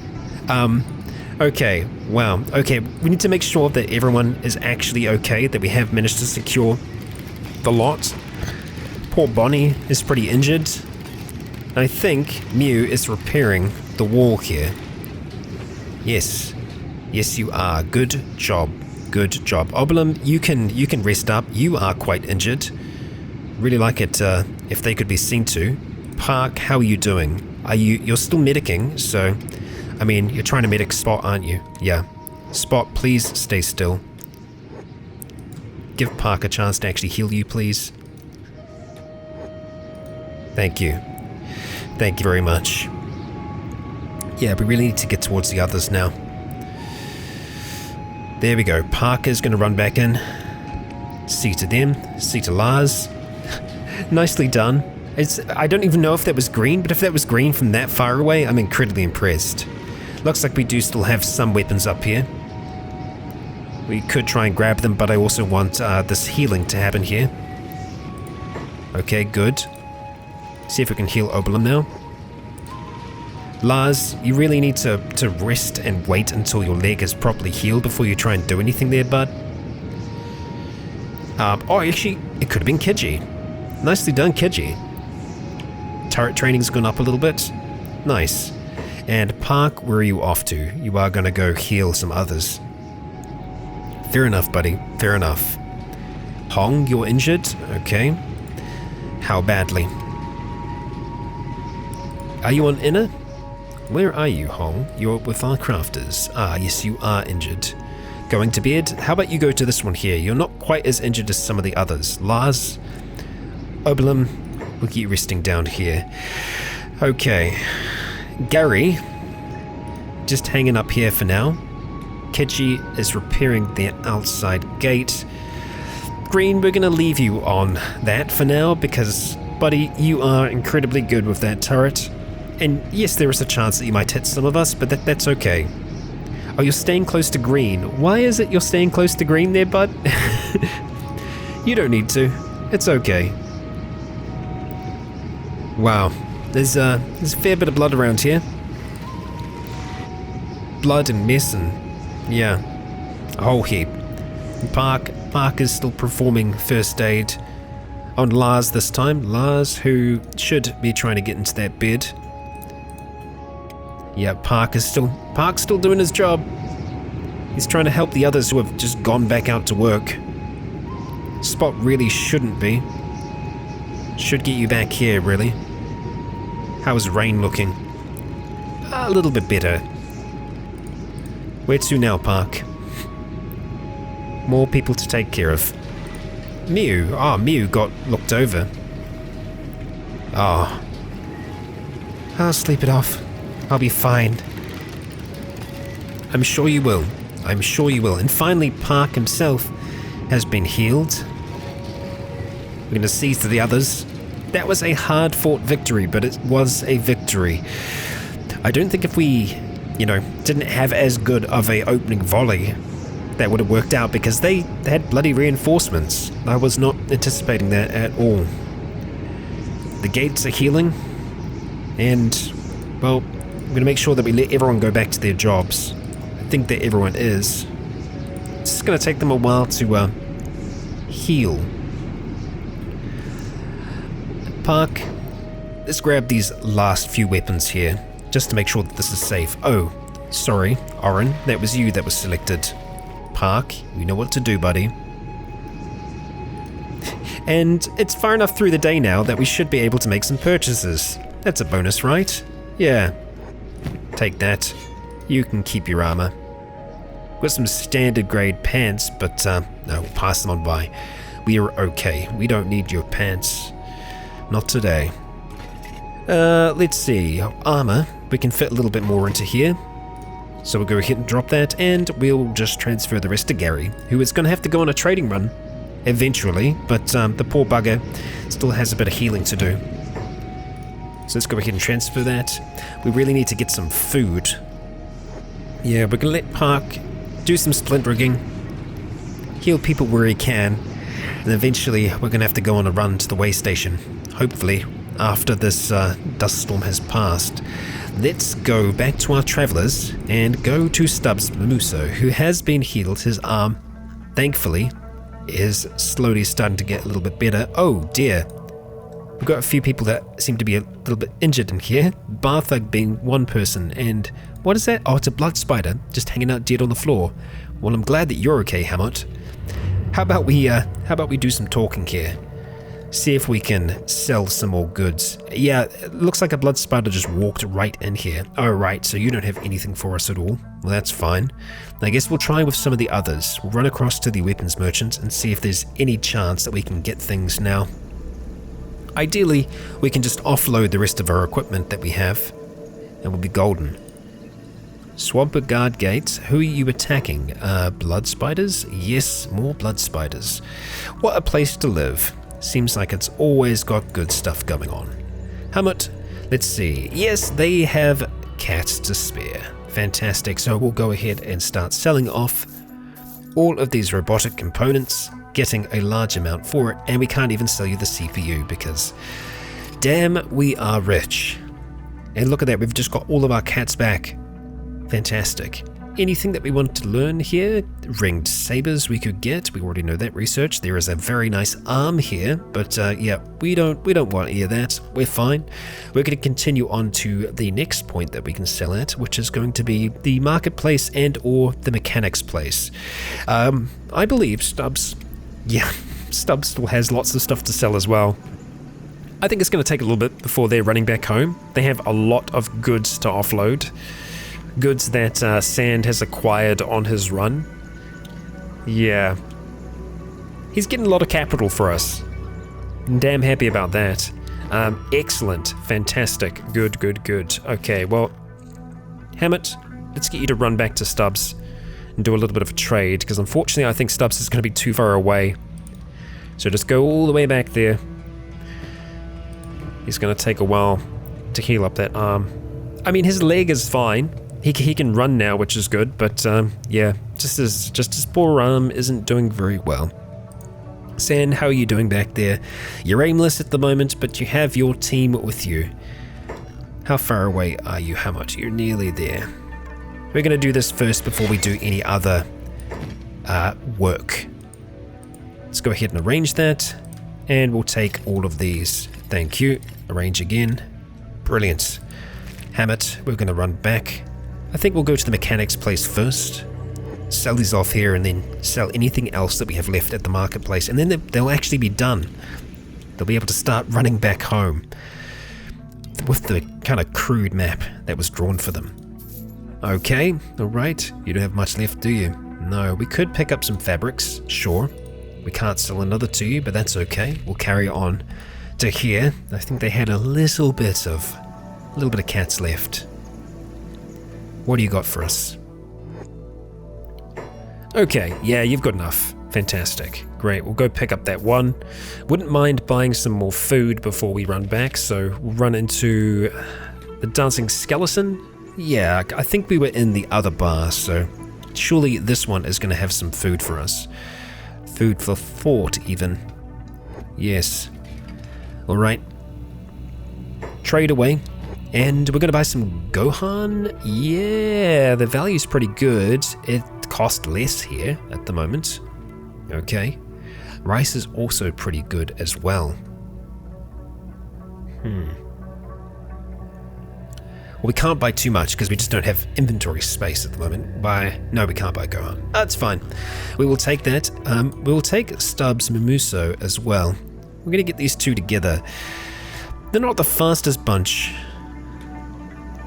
Okay, wow. Okay, we need to make sure that everyone is actually okay, that we have managed to secure the lot. Poor Bonnie is pretty injured. I think Mew is repairing the wall here. Yes. Yes, you are. Good job. Good job. Oblum, you can rest up. You are quite injured. Really like it if they could be seen to. Park, how are you doing? You're still medicing, so I mean, you're trying to medic Spot, aren't you? Yeah. Spot, please stay still. Give Park a chance to actually heal you, please. Thank you. Thank you very much. Yeah, we really need to get towards the others now. There we go. Parker's going to run back in. See to them. See to Lars. Nicely done. I don't even know if that was green, but if that was green from that far away, I'm incredibly impressed. Looks like we do still have some weapons up here. We could try and grab them, but I also want this healing to happen here. Okay, good. See if we can heal Oberlin now. Lars, you really need to rest and wait until your leg is properly healed before you try and do anything there, bud. Oh, actually, it could have been Kiji. Nicely done, Kiji. Turret training's gone up a little bit. Nice. And Park, where are you off to? You are going to go heal some others. Fair enough, buddy. Fair enough. Hong, you're injured? Okay. How badly? Are you on inner? Where are you, Hong? You're with our crafters. Ah, yes, you are injured. Going to bed? How about you go to this one here? You're not quite as injured as some of the others. Lars? Oberlin, we'll get you resting down here. Okay. Gary, just hanging up here for now. Kiji is repairing the outside gate. Green, we're going to leave you on that for now because, buddy, you are incredibly good with that turret. And yes, there is a chance that you might hit some of us, but that's okay. Oh, you're staying close to green. Why is it you're staying close to green there, bud? You don't need to. It's okay. Wow. There's a fair bit of blood around here. Blood and mess and, yeah, a whole heap. Park is still performing first aid on Lars this time. Lars, who should be trying to get into that bed. Yeah, Park's still doing his job. He's trying to help the others who have just gone back out to work. Spot really shouldn't be. Should get you back here, really. How's Rain looking? A little bit better. Where to now, Park? More people to take care of. Mew. Ah, Mew got looked over. Ah. I'll sleep it off. I'll be fine. I'm sure you will. I'm sure you will. And finally, Park himself has been healed. We're going to see to the others. That was a hard-fought victory, but it was a victory. I don't think if we, didn't have as good of a opening volley, that would have worked out because they had bloody reinforcements. I was not anticipating that at all. The gates are healing, and, well, I'm going to make sure that we let everyone go back to their jobs. I think that everyone is. It's just going to take them a while to heal. Park, let's grab these last few weapons here, just to make sure that this is safe. Oh, sorry, Oren, that was you that was selected. Park, you know what to do, buddy. And it's far enough through the day now that we should be able to make some purchases. That's a bonus, right? Yeah. Take that. You can keep your armor. Got some standard grade pants, but no, we'll pass them on by. We are okay. We don't need your pants. Not today. Let's see. Armor. We can fit a little bit more into here. So we'll go ahead and drop that, and we'll just transfer the rest to Gary, who is going to have to go on a trading run eventually, but the poor bugger still has a bit of healing to do. So let's go ahead and transfer that. We really need to get some food. Yeah, we're going to let Park do some splint rigging, heal people where he can, and eventually we're going to have to go on a run to the way station, hopefully after this dust storm has passed. Let's go back to our travellers and go to Stubbs Mamuso, who has been healed. His arm, thankfully, is slowly starting to get a little bit better. Oh dear. We've got a few people that seem to be a little bit injured in here. Barthug being one person, and what is that? Oh, it's a blood spider just hanging out dead on the floor. Well, I'm glad that you're okay, Hamot. How about we do some talking here? See if we can sell some more goods. Yeah, it looks like a blood spider just walked right in here. Oh, right, so you don't have anything for us at all. Well, that's fine. I guess we'll try with some of the others. We'll run across to the weapons merchant and see if there's any chance that we can get things now. Ideally, we can just offload the rest of our equipment that we have, and we'll be golden. Swamper guard gates. Who are you attacking? Blood spiders? Yes, more blood spiders. What a place to live. Seems like it's always got good stuff going on. Hamlet, let's see. Yes, they have cats to spare. Fantastic. So we'll go ahead and start selling off all of these robotic components, getting a large amount for it, and we can't even sell you the CPU because, damn, we are rich. And look at that, we've just got all of our cats back. Fantastic. Anything that we want to learn here? Ringed sabers we could get. We already know that research. There is a very nice arm here, but yeah, we don't want any of that. We're fine. We're going to continue on to the next point that we can sell at, which is going to be the marketplace and or the mechanics place. I believe Stubbs still has lots of stuff to sell as well. I think it's going to take a little bit before they're running back home. They have a lot of goods to offload. Goods that Sand has acquired on his run. Yeah. He's getting a lot of capital for us. I'm damn happy about that. Excellent. Fantastic. Good. Okay, well, Hammett, let's get you to run back to Stubbs and do a little bit of a trade, because unfortunately I think Stubbs is going to be too far away. So just go all the way back there. He's going to take a while to heal up that arm. I mean, his leg is fine. He can run now, which is good, but yeah, just his poor arm isn't doing very well. San, how are you doing back there? You're aimless at the moment, but you have your team with you. How far away are you? How much? You're nearly there. We're going to do this first before we do any other work. Let's go ahead and arrange that, and we'll take all of these. Thank you. Arrange again. Brilliant. Hammett, we're going to run back. I think we'll go to the mechanics place first, sell these off here, and then sell anything else that we have left at the marketplace, and then they'll actually be done. They'll be able to start running back home with the kind of crude map that was drawn for them. Okay, alright, you don't have much left, do you? No, we could pick up some fabrics, sure. We can't sell another to you, but that's okay. We'll carry on to here. I think they had a little bit of cats left. What do you got for us? Okay, yeah, you've got enough. Fantastic. Great, we'll go pick up that one. Wouldn't mind buying some more food before we run back, so we'll run into the Dancing Skeleton. Yeah, I think we were in the other bar, so surely this one is going to have some food for us. Food for thought, even. Yes. Alright. Trade away. And we're going to buy some Gohan. Yeah, the value's pretty good. It costs less here at the moment. Okay. Rice is also pretty good as well. Well, we can't buy too much because we just don't have inventory space at the moment. No, we can't buy Gohan. That's fine. We will take that. We will take Stubbs Mamuso as well. We're gonna get these two together. They're not the fastest bunch,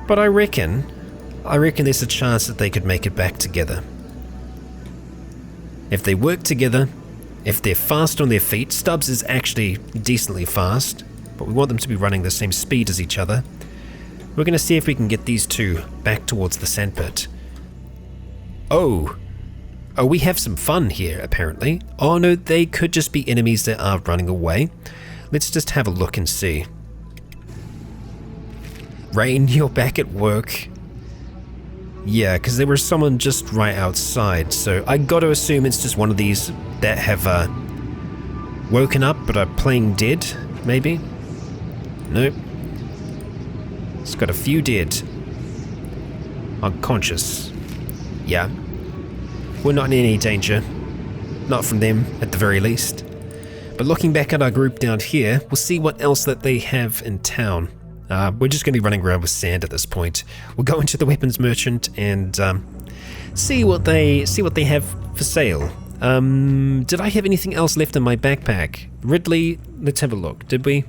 but I reckon there's a chance that they could make it back together. If they work together, if they're fast on their feet, Stubbs is actually decently fast, but we want them to be running the same speed as each other. We're going to see if we can get these two back towards the sandpit. Oh, we have some fun here, apparently. Oh no, they could just be enemies that are running away. Let's just have a look and see. Rain, you're back at work. Yeah, because there was someone just right outside, so I got to assume it's just one of these that have woken up but are playing dead, maybe? Nope. It's got a few dead. Unconscious. Yeah. We're not in any danger. Not from them, at the very least. But looking back at our group down here, we'll see what else that they have in town. We're just going to be running around with sand at this point. We'll go into the weapons merchant and see what they have for sale. Did I have anything else left in my backpack? Ridley, let's have a look. Did we?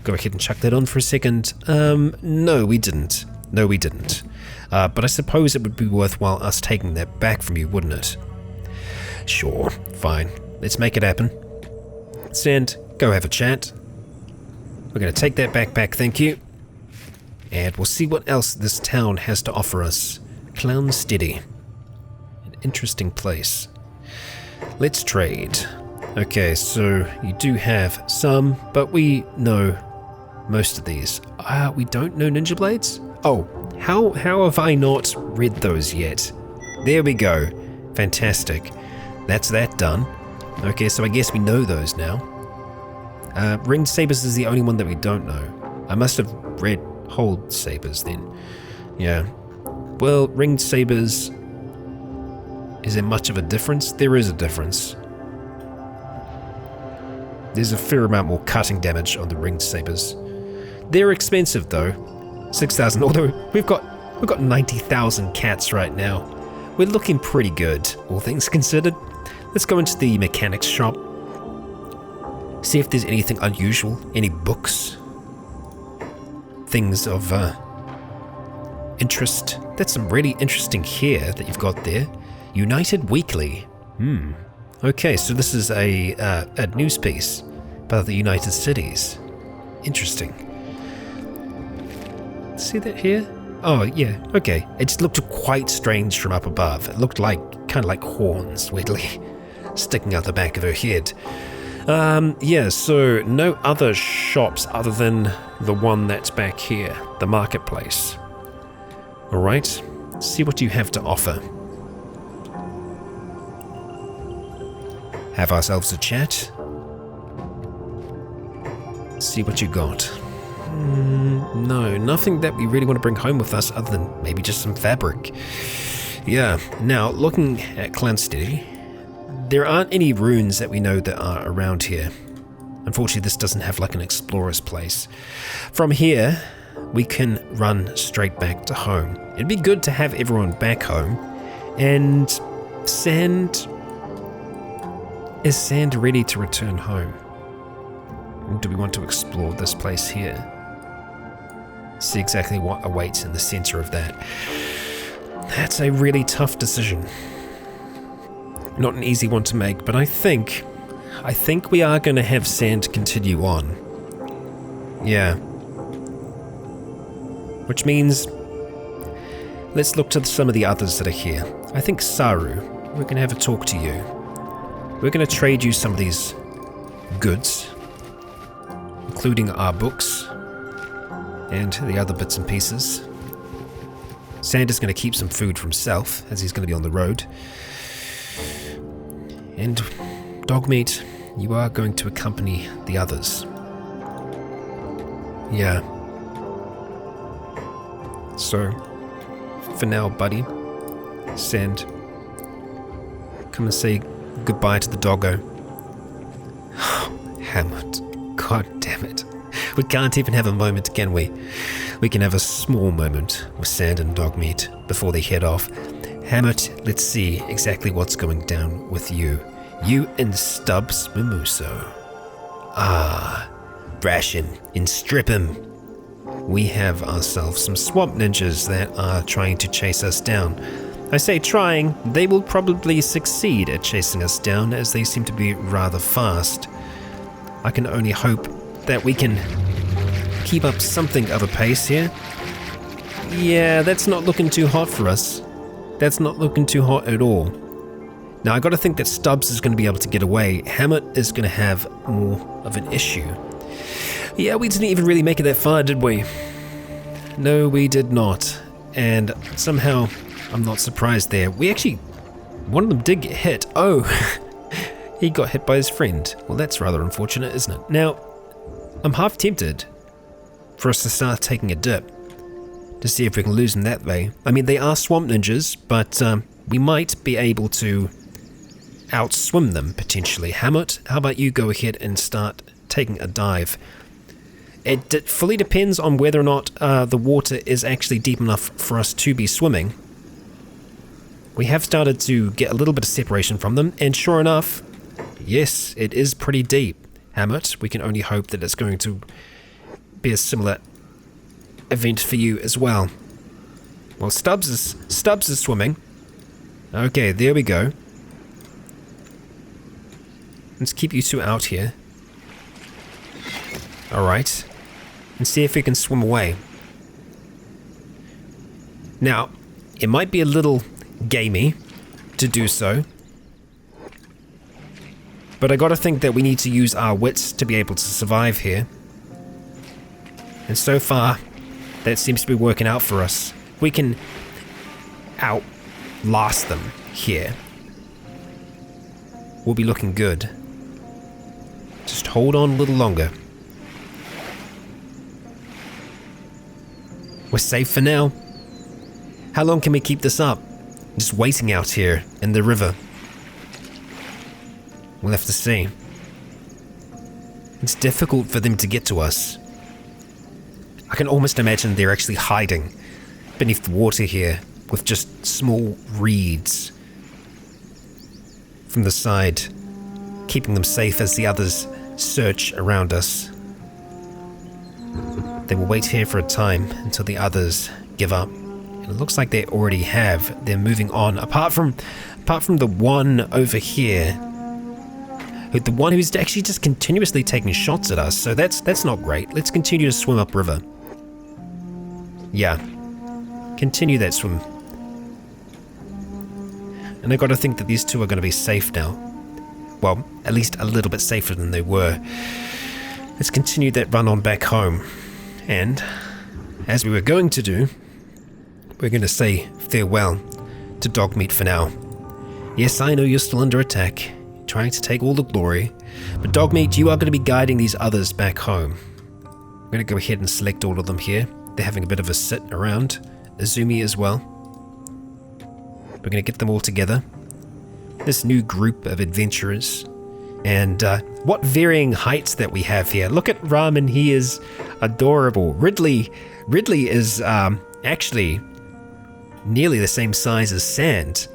Go ahead and chuck that on for a second. No, we didn't. But I suppose it would be worthwhile us taking that back from you, wouldn't it? Sure, fine. Let's make it happen. Sand, go have a chat. We're going to take that backpack, thank you. And we'll see what else this town has to offer us. Clown Steady. An interesting place. Let's trade. Okay, so you do have some, but we know most of these. We don't know Ninja Blades? Oh, how have I not read those yet? There we go. Fantastic. That's that done. Okay, so I guess we know those now. Ringed Sabers is the only one that we don't know. I must have read Hold Sabers then. Yeah. Well, Ringed Sabers... Is there much of a difference? There is a difference. There's a fair amount more cutting damage on the Ringed Sabers. They're expensive though. 6,000, although we've got 90,000 cats right now. We're looking pretty good, all things considered. Let's go into the mechanics shop. See if there's anything unusual, any books, things of interest. That's some really interesting here that you've got there. United Weekly. Okay, so this is a news piece about the United Cities. Interesting. See that here? Oh, yeah, okay. It just looked quite strange from up above. It looked kind of like horns, weirdly, sticking out the back of her head. Yeah, so no other shops other than the one that's back here, the marketplace. Alright, see what you have to offer. Have ourselves a chat. See what you got. No, nothing that we really want to bring home with us other than maybe just some fabric. Yeah, now looking at Clown Steady, there aren't any runes that we know that are around here. Unfortunately, this doesn't have like an explorer's place. From here, we can run straight back to home. It'd be good to have everyone back home. And Sand... Is Sand ready to return home? Or do we want to explore this place here? See exactly what awaits in the center of that. That's a really tough decision. Not an easy one to make, but I think we are going to have Sand continue on. Yeah. Which means, let's look to some of the others that are here. I think Saru, we're going to have a talk to you. We're going to trade you some of these goods, including our books and the other bits and pieces. Sand is going to keep some food for himself, as he's going to be on the road. And Dogmeat, you are going to accompany the others. Yeah. So, for now, buddy, Sand, come and say goodbye to the doggo. Hamlet, god damn it. We can't even have a moment, can we? We can have a small moment with Sand and Dogmeat before they head off. Hammett, let's see exactly what's going down with you. You and Stubbs Mimoso. Thrash him and strip him. We have ourselves some swamp ninjas that are trying to chase us down. I say trying, they will probably succeed at chasing us down as they seem to be rather fast. I can only hope that we can keep up something of a pace here. Yeah, that's not looking too hot for us. That's not looking too hot at all. Now I gotta think that Stubbs is gonna be able to get away. Hammett is gonna have more of an issue. Yeah, we didn't even really make it that far, did we? No, we did not. And somehow, I'm not surprised there. We actually, one of them did get hit. Oh, he got hit by his friend. Well, that's rather unfortunate, isn't it? Now, I'm half tempted for us to start taking a dip to see if we can lose them that way. I mean, they are swamp ninjas, but we might be able to outswim them potentially. Hammett, how about you go ahead and start taking a dive? It fully depends on whether or not the water is actually deep enough for us to be swimming. We have started to get a little bit of separation from them, and sure enough, yes, it is pretty deep. Hammett, we can only hope that it's going to be a similar event for you as well. Well, Stubbs is swimming. Okay, there we go. Let's keep you two out here. Alright. And see if we can swim away. Now, it might be a little gamey to do so, but I gotta think that we need to use our wits to be able to survive here. And so far, that seems to be working out for us. We can outlast them here. We'll be looking good. Just hold on a little longer. We're safe for now. How long can we keep this up? Just waiting out here in the river. We'll have to see. It's difficult for them to get to us. I can almost imagine they're actually hiding beneath the water here with just small reeds from the side, keeping them safe as the others search around us. They will wait here for a time until the others give up. And it looks like they already have. They're moving on. Apart from the one over here, the one who's actually just continuously taking shots at us. So that's not great. Let's continue to swim upriver. Yeah, continue that swim. And I gotta think that these two are gonna be safe now. Well, at least a little bit safer than they were. Let's continue that run on back home. And, as we were going to do, we're going to say farewell to Dogmeat for now. Yes, I know you're still under attack, trying to take all the glory, but Dogmeat, you are going to be guiding these others back home. We're going to go ahead and select all of them here. They're having a bit of a sit around. Azumi as well. We're going to get them all together. This new group of adventurers. And what varying heights that we have here. Look at Ramen, he is adorable. Ridley is actually nearly the same size as Sand.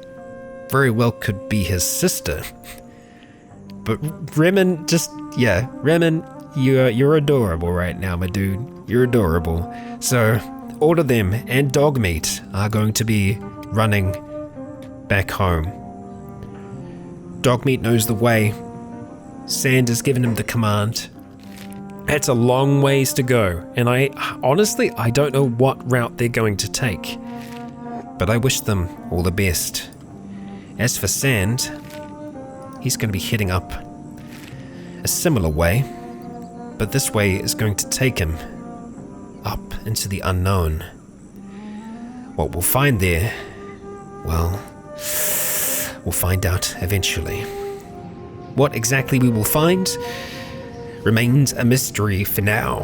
Very well could be his sister. But Remen, Remen, you're adorable right now, my dude. You're adorable. So all of them and Dogmeat are going to be running back home. Dogmeat knows the way. Sand has given him the command. It's a long ways to go, and I don't know what route they're going to take, but I wish them all the best. As for Sand, he's going to be heading up a similar way, but this way is going to take him up into the unknown. What we'll find there, well, we'll find out eventually. What exactly we will find remains a mystery for now.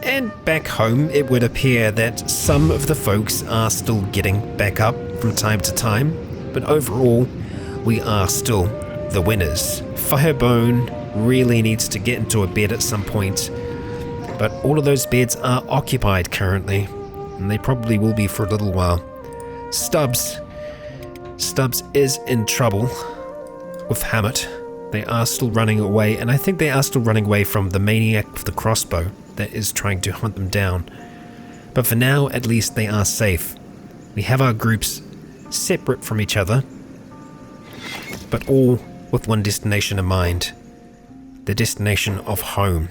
And back home, it would appear that some of the folks are still getting back up from time to time, but overall, we are still the winners. Firebone really needs to get into a bed at some point, but all of those beds are occupied currently, and they probably will be for a little while. Stubbs is in trouble with Hammett. They are still running away, and I think they are still running away from the maniac with the crossbow that is trying to hunt them down. But for now, at least they are safe. We have our groups separate from each other, but all with one destination in mind. The destination of home.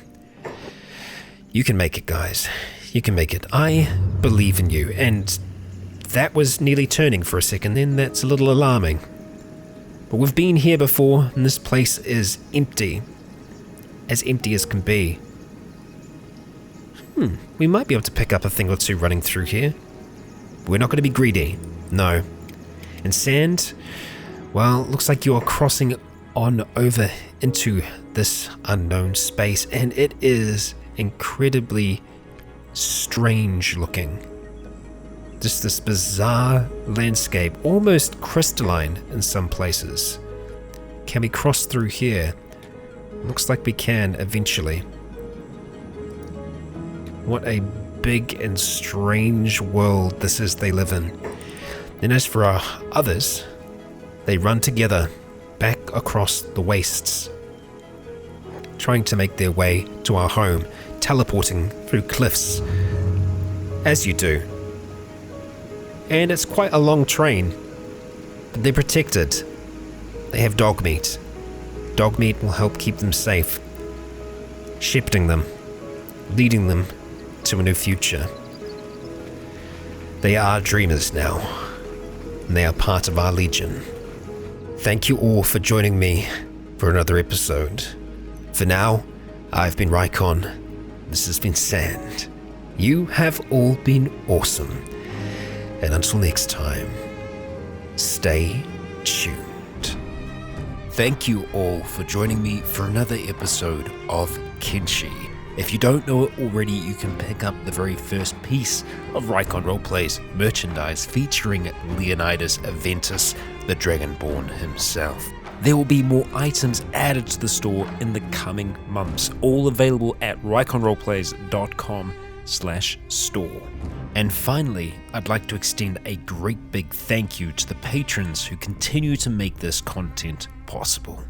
You can make it, guys. You can make it. I believe in you. And that was nearly turning for a second then. That's a little alarming. But we've been here before, and this place is empty. As empty as can be. We might be able to pick up a thing or two running through here. But we're not going to be greedy. No. And sand, well, looks like you're crossing on over into this unknown space, and it is incredibly strange looking. Just this bizarre landscape, almost crystalline in some places. Can we cross through here? Looks like we can eventually. What a big and strange world this is they live in. And as for our others, they run together back across the wastes, trying to make their way to our home, teleporting through cliffs, as you do. And it's quite a long train, but they're protected. They have dog meat. Dog meat will help keep them safe, shepherding them, leading them to a new future. They are dreamers now, and they are part of our legion. Thank you all for joining me for another episode. For now, I've been Rycon. This has been Sand. You have all been awesome. And until next time, stay tuned. Thank you all for joining me for another episode of Kenshi. If you don't know it already, you can pick up the very first piece of Rycon Roleplays merchandise featuring Leonidas Aventus, the Dragonborn himself. There will be more items added to the store in the coming months, all available at ryconroleplays.com/store. And finally, I'd like to extend a great big thank you to the patrons who continue to make this content possible.